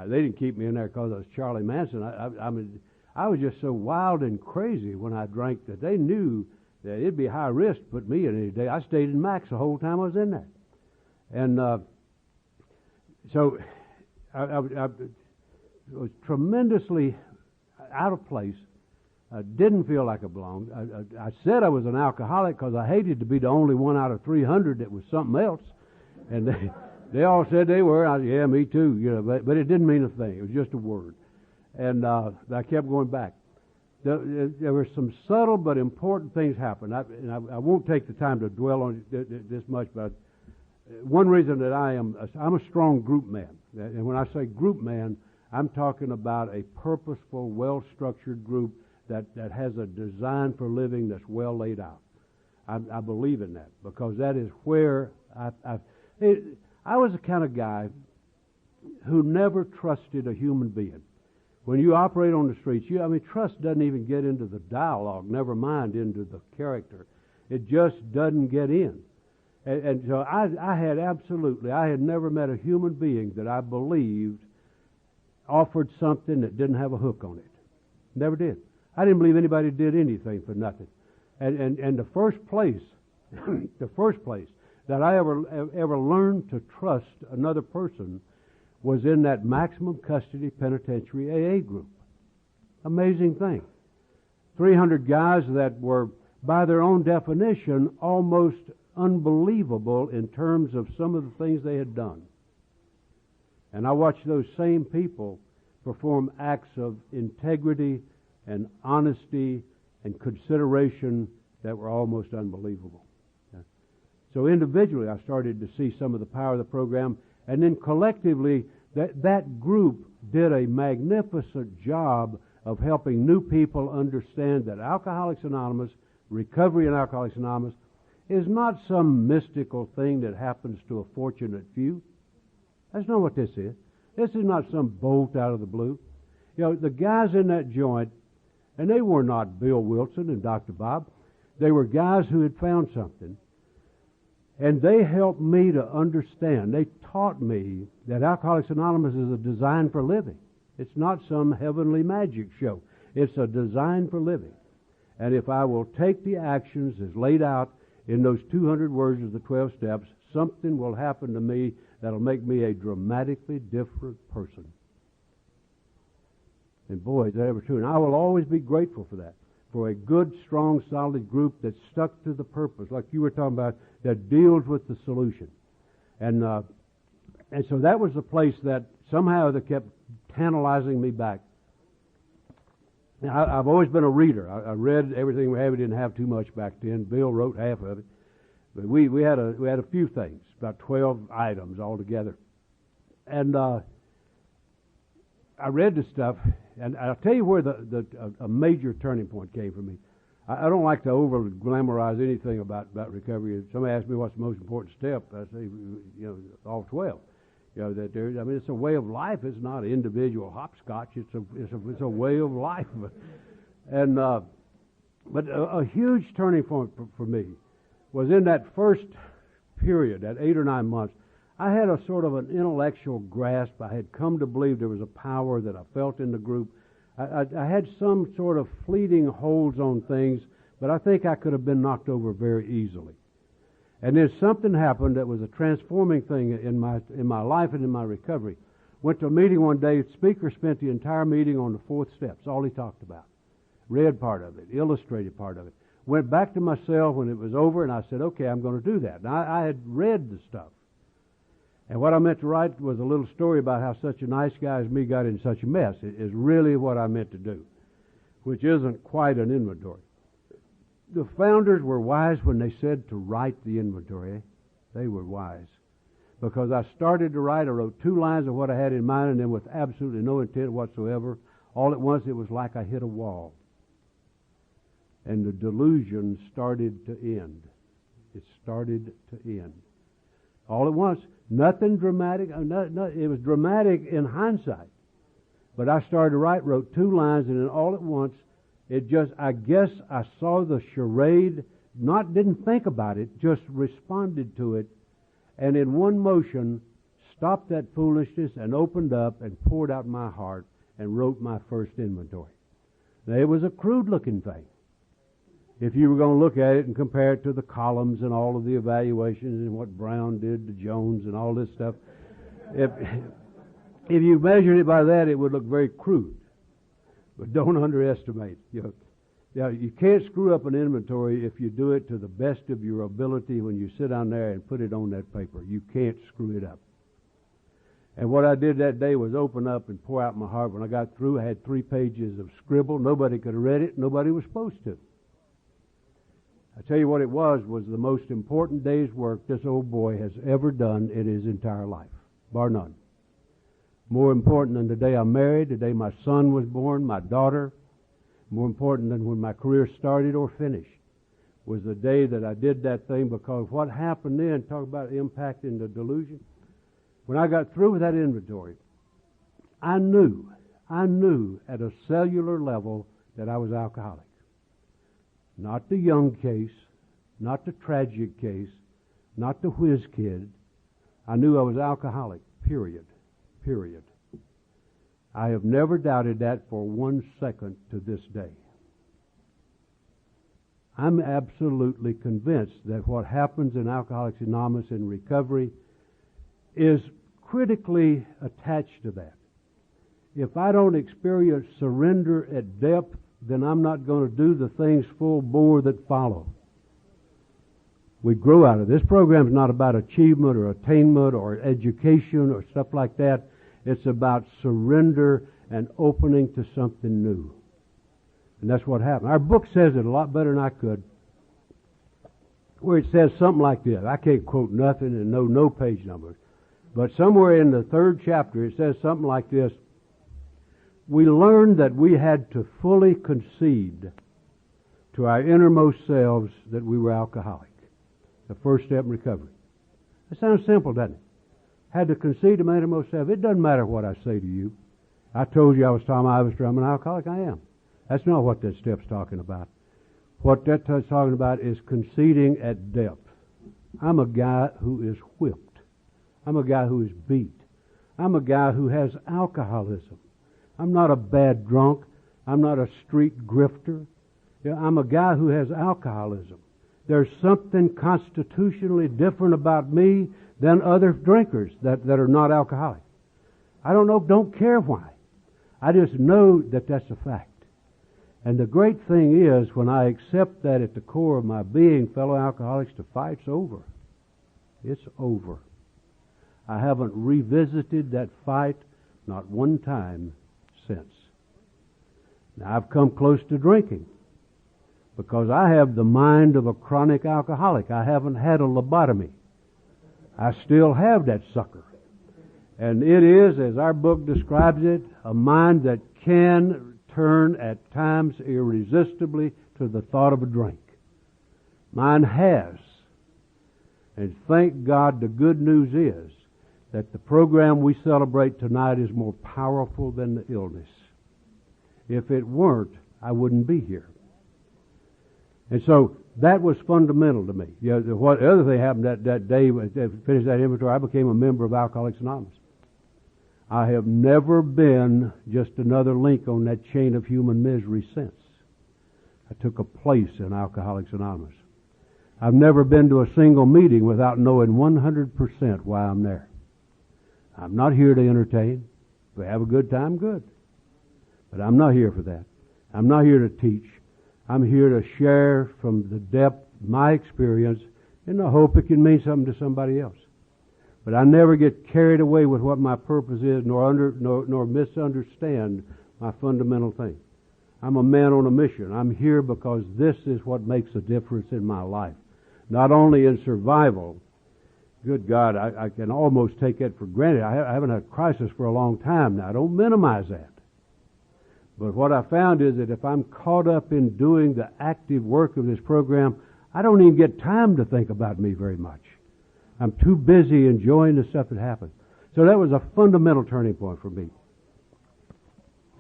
They didn't keep me in there because I was Charlie Manson. I mean, I was just so wild and crazy when I drank that they knew that it'd be high risk to put me in any day. I stayed in Max the whole time I was in there. And so I was tremendously out of place. I didn't feel like I belonged. I said I was an alcoholic because I hated to be the only one out of 300 that was something else. And they all said they were. I said, yeah, me too. You know, but it didn't mean a thing. It was just a word. And I kept going back. There were some subtle but important things happen. I won't take the time to dwell on this much, but one reason that I'm a strong group man. And when I say group man, I'm talking about a purposeful, well-structured group that has a design for living that's well laid out. I believe in that because that is where I was the kind of guy who never trusted a human being. When you operate on the streets, trust doesn't even get into the dialogue, never mind into the character. It just doesn't get in. And so I had never met a human being that I believed offered something that didn't have a hook on it. Never did. I didn't believe anybody did anything for nothing. And the first place that I ever learned to trust another person was in that maximum custody penitentiary AA group. Amazing thing. 300 guys that were, by their own definition, almost unbelievable in terms of some of the things they had done. And I watched those same people perform acts of integrity and honesty and consideration that were almost unbelievable. So individually, I started to see some of the power of the program, and then collectively, that group did a magnificent job of helping new people understand that Alcoholics Anonymous, recovery in Alcoholics Anonymous, is not some mystical thing that happens to a fortunate few. That's not what this is. This is not some bolt out of the blue. You know, the guys in that joint, and they were not Bill Wilson and Dr. Bob. They were guys who had found something. And they helped me to understand. They taught me that Alcoholics Anonymous is a design for living. It's not some heavenly magic show. It's a design for living. And if I will take the actions as laid out in those 200 words of the 12 steps, something will happen to me that'll make me a dramatically different person. And boy, is that ever true. And I will always be grateful for that. For a good, strong, solid group that stuck to the purpose, like you were talking about, that deals with the solution. And so that was the place that somehow that kept tantalizing me back. Now, I've always been a reader. I read everything we had. We didn't have too much back then. Bill wrote half of it. But we had a few things, about 12 items altogether. And I read the stuff, and I'll tell you where a major turning point came for me. I don't like to over glamorize anything about recovery. If somebody asks me what's the most important step, I say, all 12. It's a way of life. It's not individual hopscotch. It's a way of life. And but a huge turning point for me was in that first period, that 8 or 9 months. I had a sort of an intellectual grasp. I had come to believe there was a power that I felt in the group. I had some sort of fleeting holds on things, but I think I could have been knocked over very easily. And then something happened that was a transforming thing in my life and in my recovery. Went to a meeting one day. The speaker spent the entire meeting on the 4th steps, all he talked about. Read part of it, illustrated part of it. Went back to myself when it was over, and I said, okay, I'm going to do that. Now, I had read the stuff. And what I meant to write was a little story about how such a nice guy as me got in such a mess. It is really what I meant to do, which isn't quite an inventory. The founders were wise when they said to write the inventory. Eh? They were wise. Because I started to write, I wrote 2 lines of what I had in mind, and then with absolutely no intent whatsoever, all at once it was like I hit a wall. And the delusion started to end. It started to end. All at once. Nothing dramatic. It was dramatic in hindsight. But I started to write, wrote 2 lines, and then all at once, I guess I saw the charade, didn't think about it, just responded to it, and in one motion, stopped that foolishness and opened up and poured out my heart and wrote my first inventory. Now, it was a crude-looking thing. If you were going to look at it and compare it to the columns and all of the evaluations and what Brown did to Jones and all this stuff, if you measured it by that, it would look very crude. But don't underestimate. You can't screw up an inventory if you do it to the best of your ability when you sit down there and put it on that paper. You can't screw it up. And what I did that day was open up and pour out my heart. When I got through, I had 3 pages of scribble. Nobody could have read it. Nobody was supposed to. I tell you what it was the most important day's work this old boy has ever done in his entire life, bar none. More important than the day I married, the day my son was born, my daughter. More important than when my career started or finished was the day that I did that thing, because what happened then, talk about impacting the delusion. When I got through with that inventory, I knew at a cellular level that I was alcoholic. Not the young case, not the tragic case, not the whiz kid. I knew I was alcoholic, period. I have never doubted that for 1 second to this day. I'm absolutely convinced that what happens in Alcoholics Anonymous in recovery is critically attached to that. If I don't experience surrender at depth, then I'm not going to do the things full bore that follow. We grow out of it. This program's not about achievement or attainment or education or stuff like that. It's about surrender and opening to something new. And that's what happened. Our book says it a lot better than I could, where it says something like this. I can't quote nothing and know no page numbers. But somewhere in the 3rd chapter it says something like this. We learned that we had to fully concede to our innermost selves that we were alcoholic. The first step in recovery. It sounds simple, doesn't it? Had to concede to my innermost self. It doesn't matter what I say to you. I told you I was Tom Ivestrom, an alcoholic. I am. That's not what that step's talking about. What that's talking about is conceding at depth. I'm a guy who is whipped. I'm a guy who is beat. I'm a guy who has alcoholism. I'm not a bad drunk. I'm not a street grifter. I'm a guy who has alcoholism. There's something constitutionally different about me than other drinkers that are not alcoholic. I don't care why. I just know that that's a fact. And the great thing is, when I accept that at the core of my being, fellow alcoholics, the fight's over. It's over. I haven't revisited that fight not one time since. Now, I've come close to drinking because I have the mind of a chronic alcoholic. I haven't had a lobotomy. I still have that sucker. And it is, as our book describes it, a mind that can turn at times irresistibly to the thought of a drink. Mine has. And thank God, the good news is that the program we celebrate tonight is more powerful than the illness. If it weren't, I wouldn't be here. And so that was fundamental to me. What other thing happened that day, when I finished that inventory, I became a member of Alcoholics Anonymous. I have never been just another link on that chain of human misery since. I took a place in Alcoholics Anonymous. I've never been to a single meeting without knowing 100% why I'm there. I'm not here to entertain. If we have a good time, good. But I'm not here for that. I'm not here to teach. I'm here to share from the depth of my experience in the hope it can mean something to somebody else. But I never get carried away with what my purpose is, nor misunderstand my fundamental thing. I'm a man on a mission. I'm here because this is what makes a difference in my life. Not only in survival. Good God, I can almost take that for granted. I haven't had a crisis for a long time now. I don't minimize that. But what I found is that if I'm caught up in doing the active work of this program, I don't even get time to think about me very much. I'm too busy enjoying the stuff that happens. So that was a fundamental turning point for me.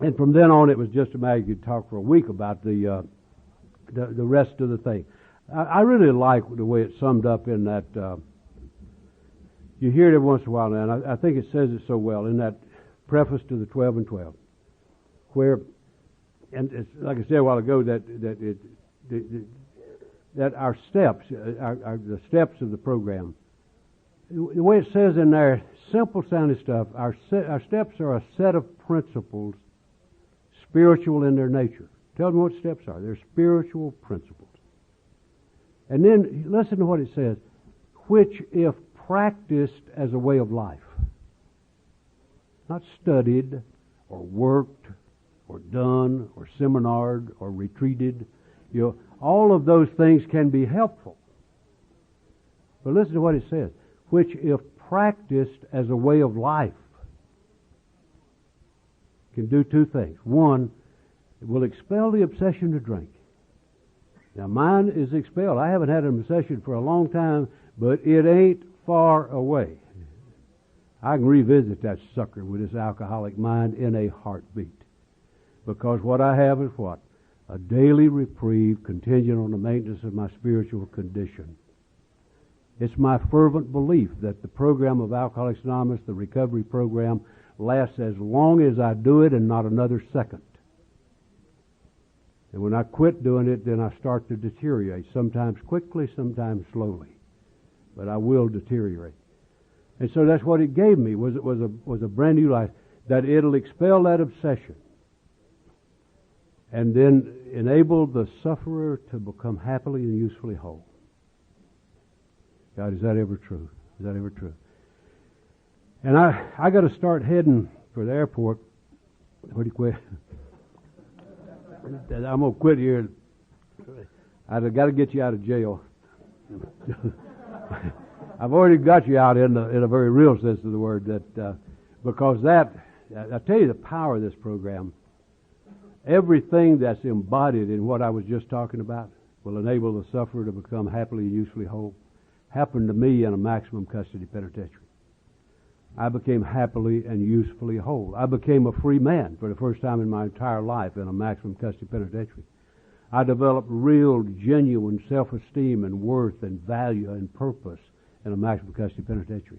And from then on, it was just a matter you could talk for a week about the rest of the thing. I really like the way it's summed up in that. You hear it every once in a while now, and I think it says it so well in that preface to the 12 and 12, where, and it's, like I said a while ago, that our steps, the steps of the program. The way it says in there, simple sounding stuff, our steps are a set of principles, spiritual in their nature. Tell them what steps are. They're spiritual principles. And then listen to what it says, which if practiced as a way of life, not studied or worked or done or seminared or retreated, all of those things can be helpful. But listen to what it says. Which, if practiced as a way of life, can do two things. One, it will expel the obsession to drink. Now, mine is expelled. I haven't had an obsession for a long time, but it ain't far away. I can revisit that sucker with this alcoholic mind in a heartbeat. Because what I have is what? A daily reprieve contingent on the maintenance of my spiritual condition. It's my fervent belief that the program of Alcoholics Anonymous, the recovery program, lasts as long as I do it and not another second. And when I quit doing it, then I start to deteriorate, sometimes quickly, sometimes slowly. But I will deteriorate. And so that's what it gave me, was a brand new life, that it'll expel that obsession and then enable the sufferer to become happily and usefully whole. God, is that ever true? Is that ever true? And I got to start heading for the airport. Where do you quit? I'm going to quit here. I've got to get you out of jail. I've already got you out in a very real sense of the word, because I tell you the power of this program. Everything that's embodied in what I was just talking about will enable the sufferer to become happily and usefully whole. happened to me in a maximum custody penitentiary. I became happily and usefully whole. I became a free man for the first time in my entire life in a maximum custody penitentiary. I developed real, genuine self-esteem and worth and value and purpose in a maximum custody penitentiary.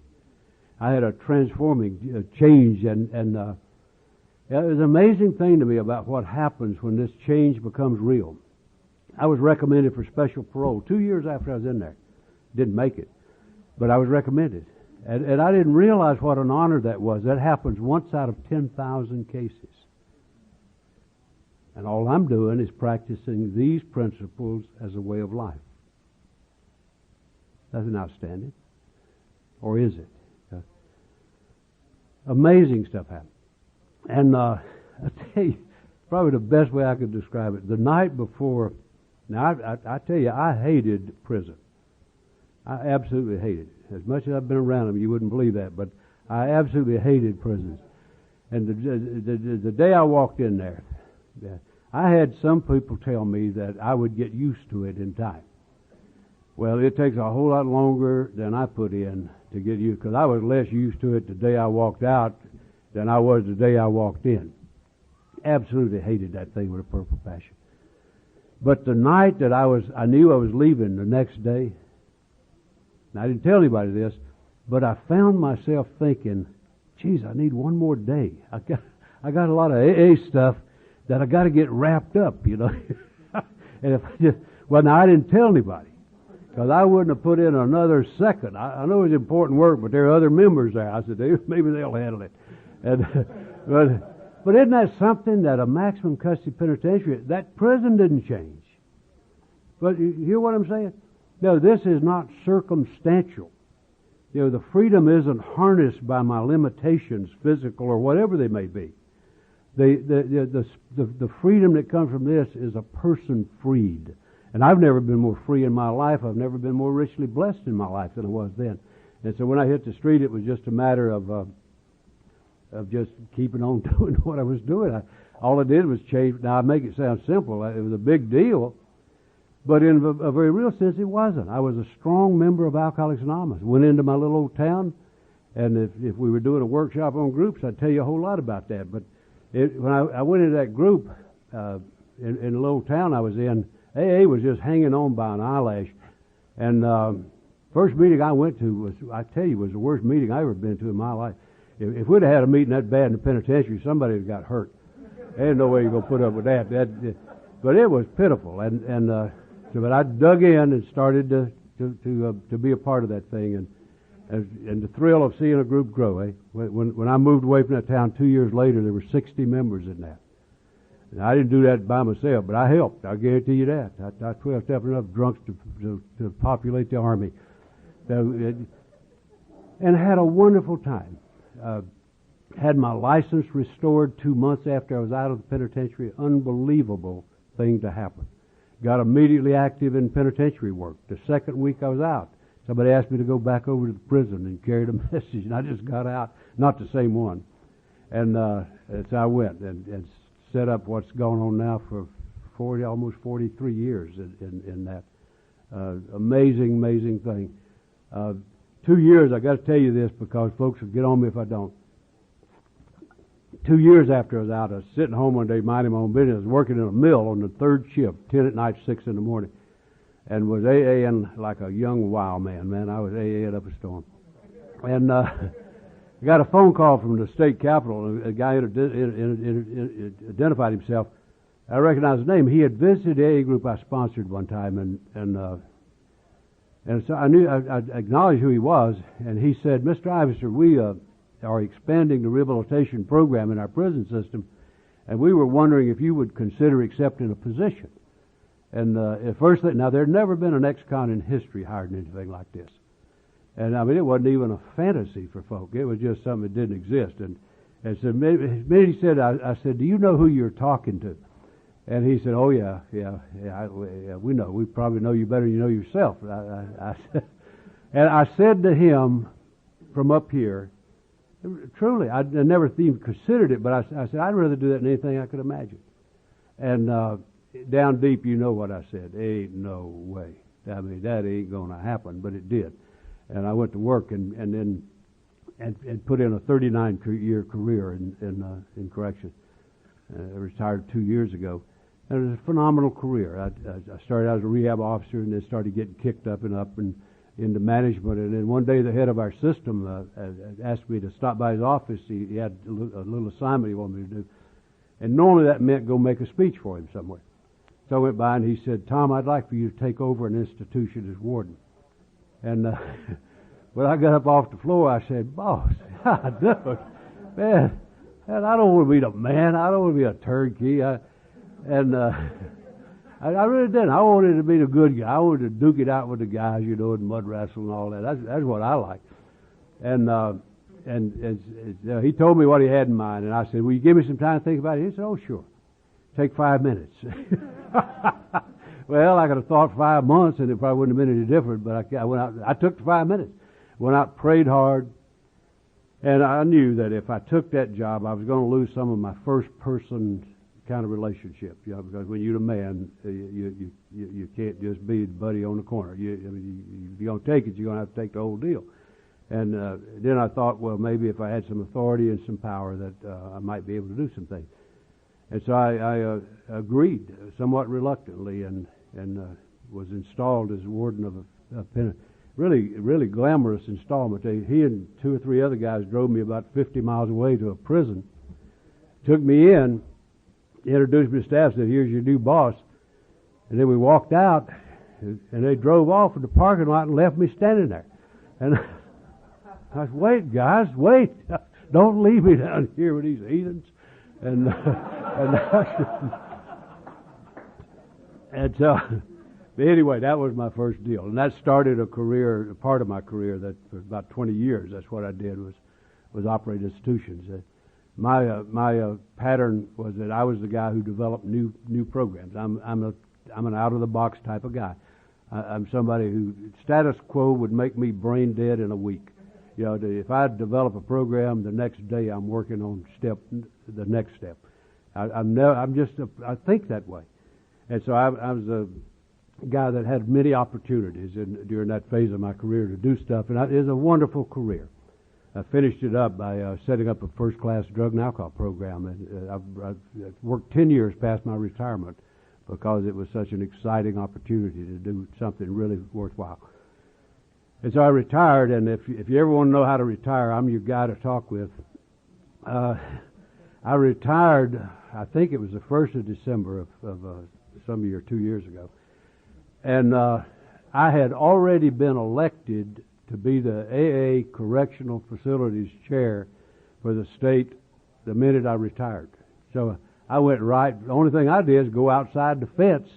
I had a transforming change, and it was an amazing thing to me about what happens when this change becomes real. I was recommended for special parole 2 years after I was in there. Didn't make it, but I was recommended. And I didn't realize what an honor that was. That happens once out of 10,000 cases. And all I'm doing is practicing these principles as a way of life. That's an outstanding. Or is it? Amazing stuff happened. And I tell you, probably the best way I could describe it, the night before, now I tell you, I hated prison. I absolutely hated it. As much as I've been around them, you wouldn't believe that, but I absolutely hated prisons. And the day I walked in there, I had some people tell me that I would get used to it in time. Well, it takes a whole lot longer than I put in to get used, because I was less used to it the day I walked out than I was the day I walked in. Absolutely hated that thing with a purple passion. But the night that I knew I was leaving the next day, and I didn't tell anybody this, but I found myself thinking, geez, I need one more day. I got a lot of AA stuff that I got to get wrapped up, you know. And if now I didn't tell anybody, because I wouldn't have put in another second. I know it's important work, but there are other members there. I said, maybe they'll handle it. And but isn't that something, that a maximum custody penitentiary, that prison didn't change. But you hear what I'm saying? No, this is not circumstantial. You know, the freedom isn't harnessed by my limitations, physical or whatever they may be. The freedom that comes from this is a person freed. And I've never been more free in my life. I've never been more richly blessed in my life than I was then. And so when I hit the street, it was just a matter of just keeping on doing what I was doing. All I did was change. Now, I make it sound simple. It was a big deal. But in a very real sense, it wasn't. I was a strong member of Alcoholics Anonymous. Went into my little old town, and if we were doing a workshop on groups, I'd tell you a whole lot about that. But when I went into that group in the little town I was in, AA was just hanging on by an eyelash. And first meeting I went to was the worst meeting I ever been to in my life. If we'd have had a meeting that bad in the penitentiary, somebody would have got hurt. There's no way you're going to put up with that. But it was pitiful. But I dug in and started to be a part of that thing, and the thrill of seeing a group grow. When I moved away from that town 2 years later, there were 60 members in that. And I didn't do that by myself, but I helped. I guarantee you that. I 12-stepped enough drunks to populate the army, and had a wonderful time. Had my license restored 2 months after I was out of the penitentiary. Unbelievable thing to happen. Got immediately active in penitentiary work. The second week I was out, somebody asked me to go back over to the prison and carry the message, and I just got out, not the same one. And so I went and set up what's going on now for almost 43 years in that. Amazing thing. 2 years, I got to tell you this because folks will get on me if I don't. 2 years after I was out, I was sitting home one day minding my own business. I was working in a mill on the third shift, 10 at night, 6 in the morning, and was AAing like a young wild man. Man, I was AAing up a storm. And I got a phone call from the state capitol. A guy identified himself. I recognized his name. He had visited the AA group I sponsored one time, and so I acknowledged who he was, and he said, "Mr. Ivester, we are expanding the rehabilitation program in our prison system, and we were wondering if you would consider accepting a position." And at first, now there'd never been an ex-con in history hired in anything like this, and I mean it wasn't even a fantasy for folk. It was just something that didn't exist. And so maybe he said, I said, "Do you know who you're talking to?" And he said, "Oh yeah, we know. We probably know you better than you know yourself." And I said to him from up here, truly, I never even considered it, but I said, "I'd rather do that than anything I could imagine." And down deep, you know what I said. Ain't no way. I mean, that ain't going to happen, but it did. And I went to work and then put in a 39-year career in correction. I retired 2 years ago. And it was a phenomenal career. I started out as a rehab officer and then started getting kicked up and into management. And then one day the head of our system asked me to stop by his office. He had a little assignment he wanted me to do. And normally that meant go make a speech for him somewhere. So I went by and he said, "Tom, I'd like for you to take over an institution as warden." And when I got up off the floor, I said, "Boss, man, I don't want to be the man. I don't want to be a turnkey." I really didn't. I wanted to be the good guy. I wanted to duke it out with the guys, and mud wrestle and all that. That's what I like. And he told me what he had in mind, and I said, "Will you give me some time to think about it?" He said, "Oh, sure. Take 5 minutes." Well, I could have thought 5 months, and it probably wouldn't have been any different. But I went out. I took the 5 minutes. Went out, prayed hard, and I knew that if I took that job, I was going to lose some of my first-person kind of relationship, because when you're the man, you can't just be the buddy on the corner. If you're going to take it, you're going to have to take the whole deal. And then I thought, well, maybe if I had some authority and some power, that I might be able to do some things. And so I agreed, somewhat reluctantly, and was installed as warden of a pen. Really glamorous installment. He and 2 or 3 other guys drove me about 50 miles away to a prison, took me in, introduced me to staff, said, "Here's your new boss." And then we walked out, and they drove off in the parking lot and left me standing there. And I said, "Wait, guys, wait. Don't leave me down here with these heathens." And so, but anyway, that was my first deal. And that started a part of my career that for about 20 years, that's what I did was operate institutions. My pattern was that I was the guy who developed new programs. I'm an out of the box type of guy. I'm somebody who status quo would make me brain dead in a week. If I develop a program, the next day I'm working on the next step. I think that way, and so I was a guy that had many opportunities during that phase of my career to do stuff, and it was a wonderful career. I finished it up by setting up a first-class drug and alcohol program, and I've worked 10 years past my retirement because it was such an exciting opportunity to do something really worthwhile. And so I retired, and if you ever want to know how to retire, I'm your guy to talk with. I retired, I think it was the 1st of December of some year, 2 years ago, and I had already been elected to be the AA Correctional Facilities Chair for the state the minute I retired. So I went right. The only thing I did is go outside the fence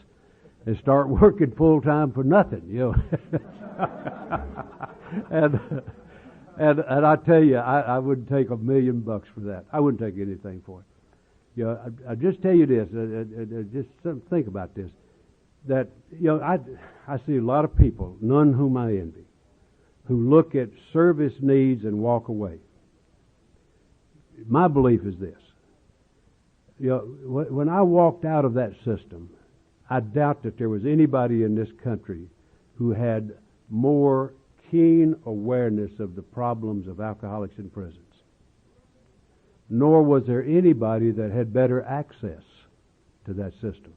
and start working full time for nothing, and I tell you, I wouldn't take $1 million for that. I wouldn't take anything for it. I just tell you this. Just think about this. That I see a lot of people, none whom I envy, who look at service needs and walk away. My belief is this. When I walked out of that system, I doubt that there was anybody in this country who had more keen awareness of the problems of alcoholics in prisons. Nor was there anybody that had better access to that system.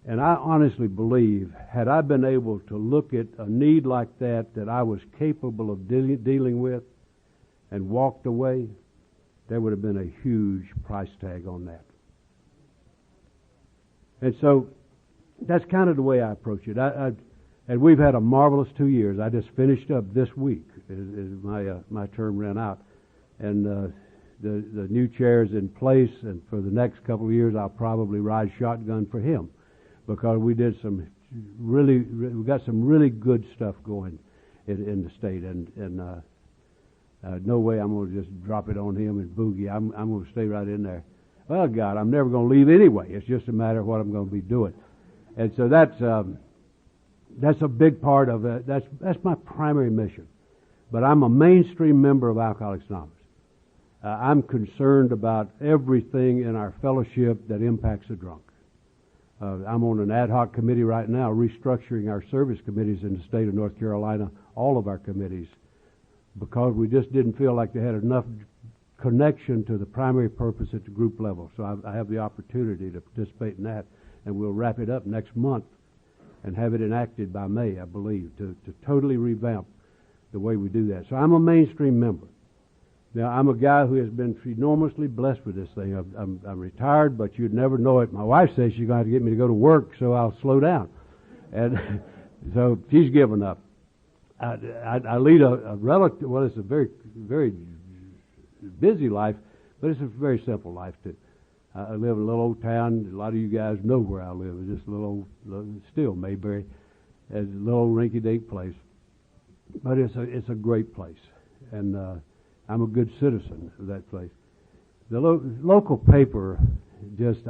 And I honestly believe, had I been able to look at a need like that I was capable of dealing with and walked away, there would have been a huge price tag on that. And so that's kind of the way I approach it. And we've had a marvelous 2 years. I just finished up this week. My term ran out. And the new chair is in place, and for the next couple of years I'll probably ride shotgun for him, because we got some really good stuff going in the state, and no way I'm going to just drop it on him and boogie. I'm going to stay right in there. Well, God, I'm never going to leave anyway. It's just a matter of what I'm going to be doing, and so that's a big part of it. That's my primary mission. But I'm a mainstream member of Alcoholics Anonymous. I'm concerned about everything in our fellowship that impacts the drunk. I'm on an ad hoc committee right now restructuring our service committees in the state of North Carolina, all of our committees, because we just didn't feel like they had enough connection to the primary purpose at the group level. So I have the opportunity to participate in that, and we'll wrap it up next month and have it enacted by May, I believe, to totally revamp the way we do that. So I'm a mainstream member. Now, I'm a guy who has been enormously blessed with this thing. I'm retired, but you'd never know it. My wife says she's going to have to get me to go to work, so I'll slow down. And so she's given up. I lead a relative, well, it's a very, very busy life, but it's a very simple life, too. I live in a little old town. A lot of you guys know where I live. It's just a little still Mayberry. It's a little rinky-dink place. But it's a great place. And I'm a good citizen of that place. The local paper just,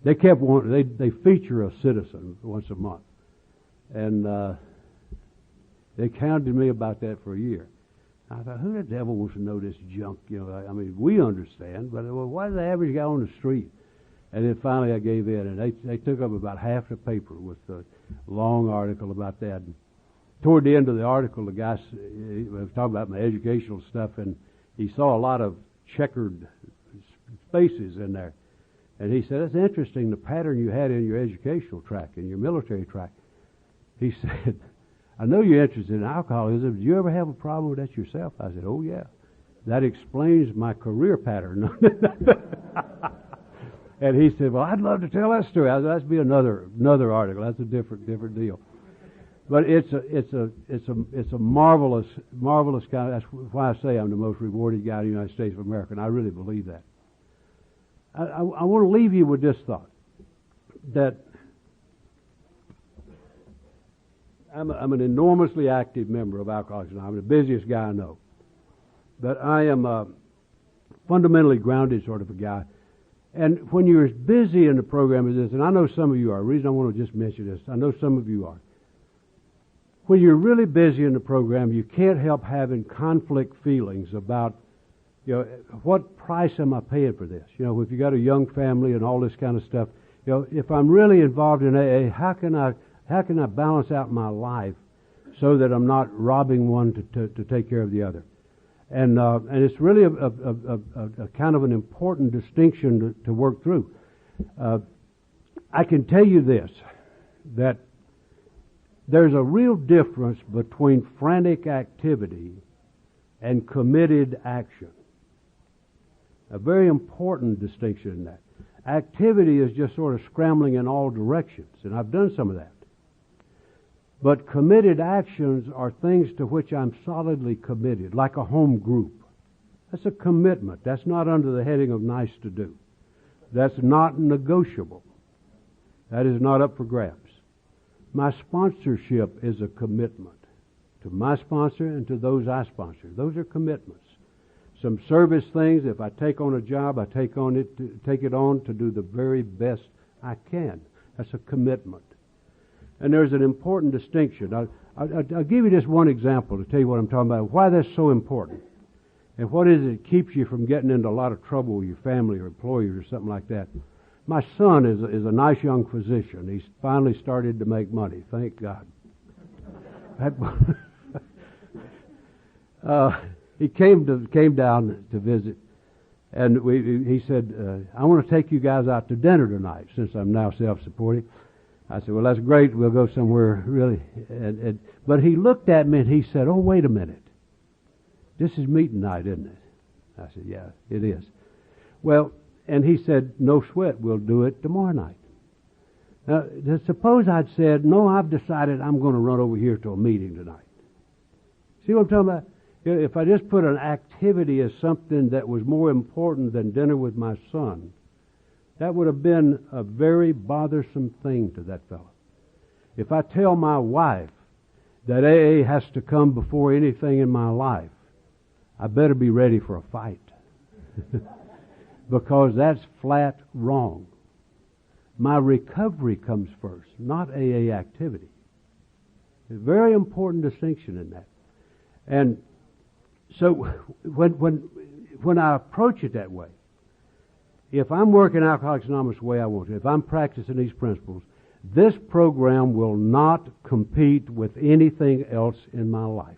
they kept wanting, they feature a citizen once a month. And they counted me about that for a year. I thought, who the devil wants to know this junk? You know, I mean, we understand, but why the average guy on the street? And then finally I gave in, and they took up about half the paper with a long article about that. And toward the end of the article, the guy was talking about my educational stuff, and he saw a lot of checkered spaces in there. And he said, "It's interesting, the pattern you had in your educational track, in your military track." He said, "I know you're interested in alcoholism. Did you ever have a problem with that yourself?" I said, "Oh, yeah. That explains my career pattern." And he said, "Well, I'd love to tell that story." I said, "That'd be another article. That's a different deal." But it's a marvelous kind of, that's why I say I'm the most rewarded guy in the United States of America, and I really believe that. I want to leave you with this thought, that I'm an enormously active member of Alcoholics Anonymous. I'm the busiest guy I know. But I am a fundamentally grounded sort of a guy. And when you're as busy in the program as this, and I know some of you are, the reason I want to just mention this, I know some of you are. When you're really busy in the program, you can't help having conflict feelings about, you know, what price am I paying for this? You know, if you got a young family and all this kind of stuff, you know, if I'm really involved in AA, how can I balance out my life so that I'm not robbing one to take care of the other? And it's really a kind of an important distinction to work through. I can tell you this, that there's a real difference between frantic activity and committed action. A very important distinction in that. Activity is just sort of scrambling in all directions, and I've done some of that. But committed actions are things to which I'm solidly committed, like a home group. That's a commitment. That's not under the heading of nice to do. That's not negotiable. That is not up for grabs. My sponsorship is a commitment to my sponsor and to those I sponsor. Those are commitments. Some service things, if I take on a job, I take it on to do the very best I can. That's a commitment. And there's an important distinction. I'll give you just one example to tell you what I'm talking about, why that's so important. And what is it that keeps you from getting into a lot of trouble with your family or employers or something like that. My son is a nice young physician. He's finally started to make money. Thank God. He came down to visit, and he said, "I want to take you guys out to dinner tonight, since I'm now self-supporting." I said, "Well, that's great. We'll go somewhere really." But he looked at me and he said, "Oh, wait a minute. This is meeting night, isn't it?" I said, "Yeah, it is." Well, and he said, "No sweat. We'll do it tomorrow night." Now, suppose I'd said, "No, I've decided I'm going to run over here to a meeting tonight." See what I'm talking about? If I just put an activity as something that was more important than dinner with my son, that would have been a very bothersome thing to that fellow. If I tell my wife that AA has to come before anything in my life, I better be ready for a fight. Because that's flat wrong. My recovery comes first, not AA activity. There's a very important distinction in that. And so when I approach it that way, if I'm working Alcoholics Anonymous the way I want to, if I'm practicing these principles, this program will not compete with anything else in my life.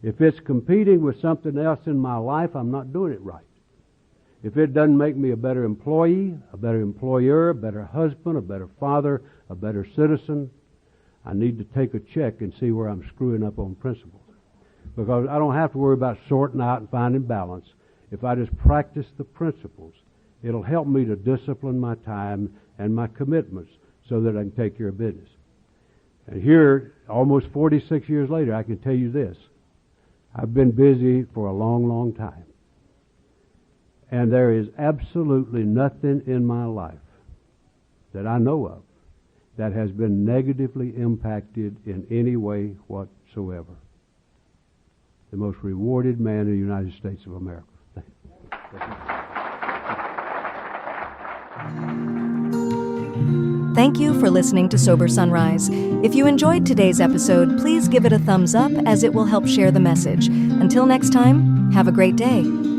If it's competing with something else in my life, I'm not doing it right. If it doesn't make me a better employee, a better employer, a better husband, a better father, a better citizen, I need to take a check and see where I'm screwing up on principles. Because I don't have to worry about sorting out and finding balance. If I just practice the principles, it'll help me to discipline my time and my commitments so that I can take care of business. And here, almost 46 years later, I can tell you this. I've been busy for a long, long time. And there is absolutely nothing in my life that I know of that has been negatively impacted in any way whatsoever. The most rewarded man in the United States of America. Thank you for listening to Sober Sunrise. If you enjoyed today's episode, please give it a thumbs up as it will help share the message. Until next time, have a great day.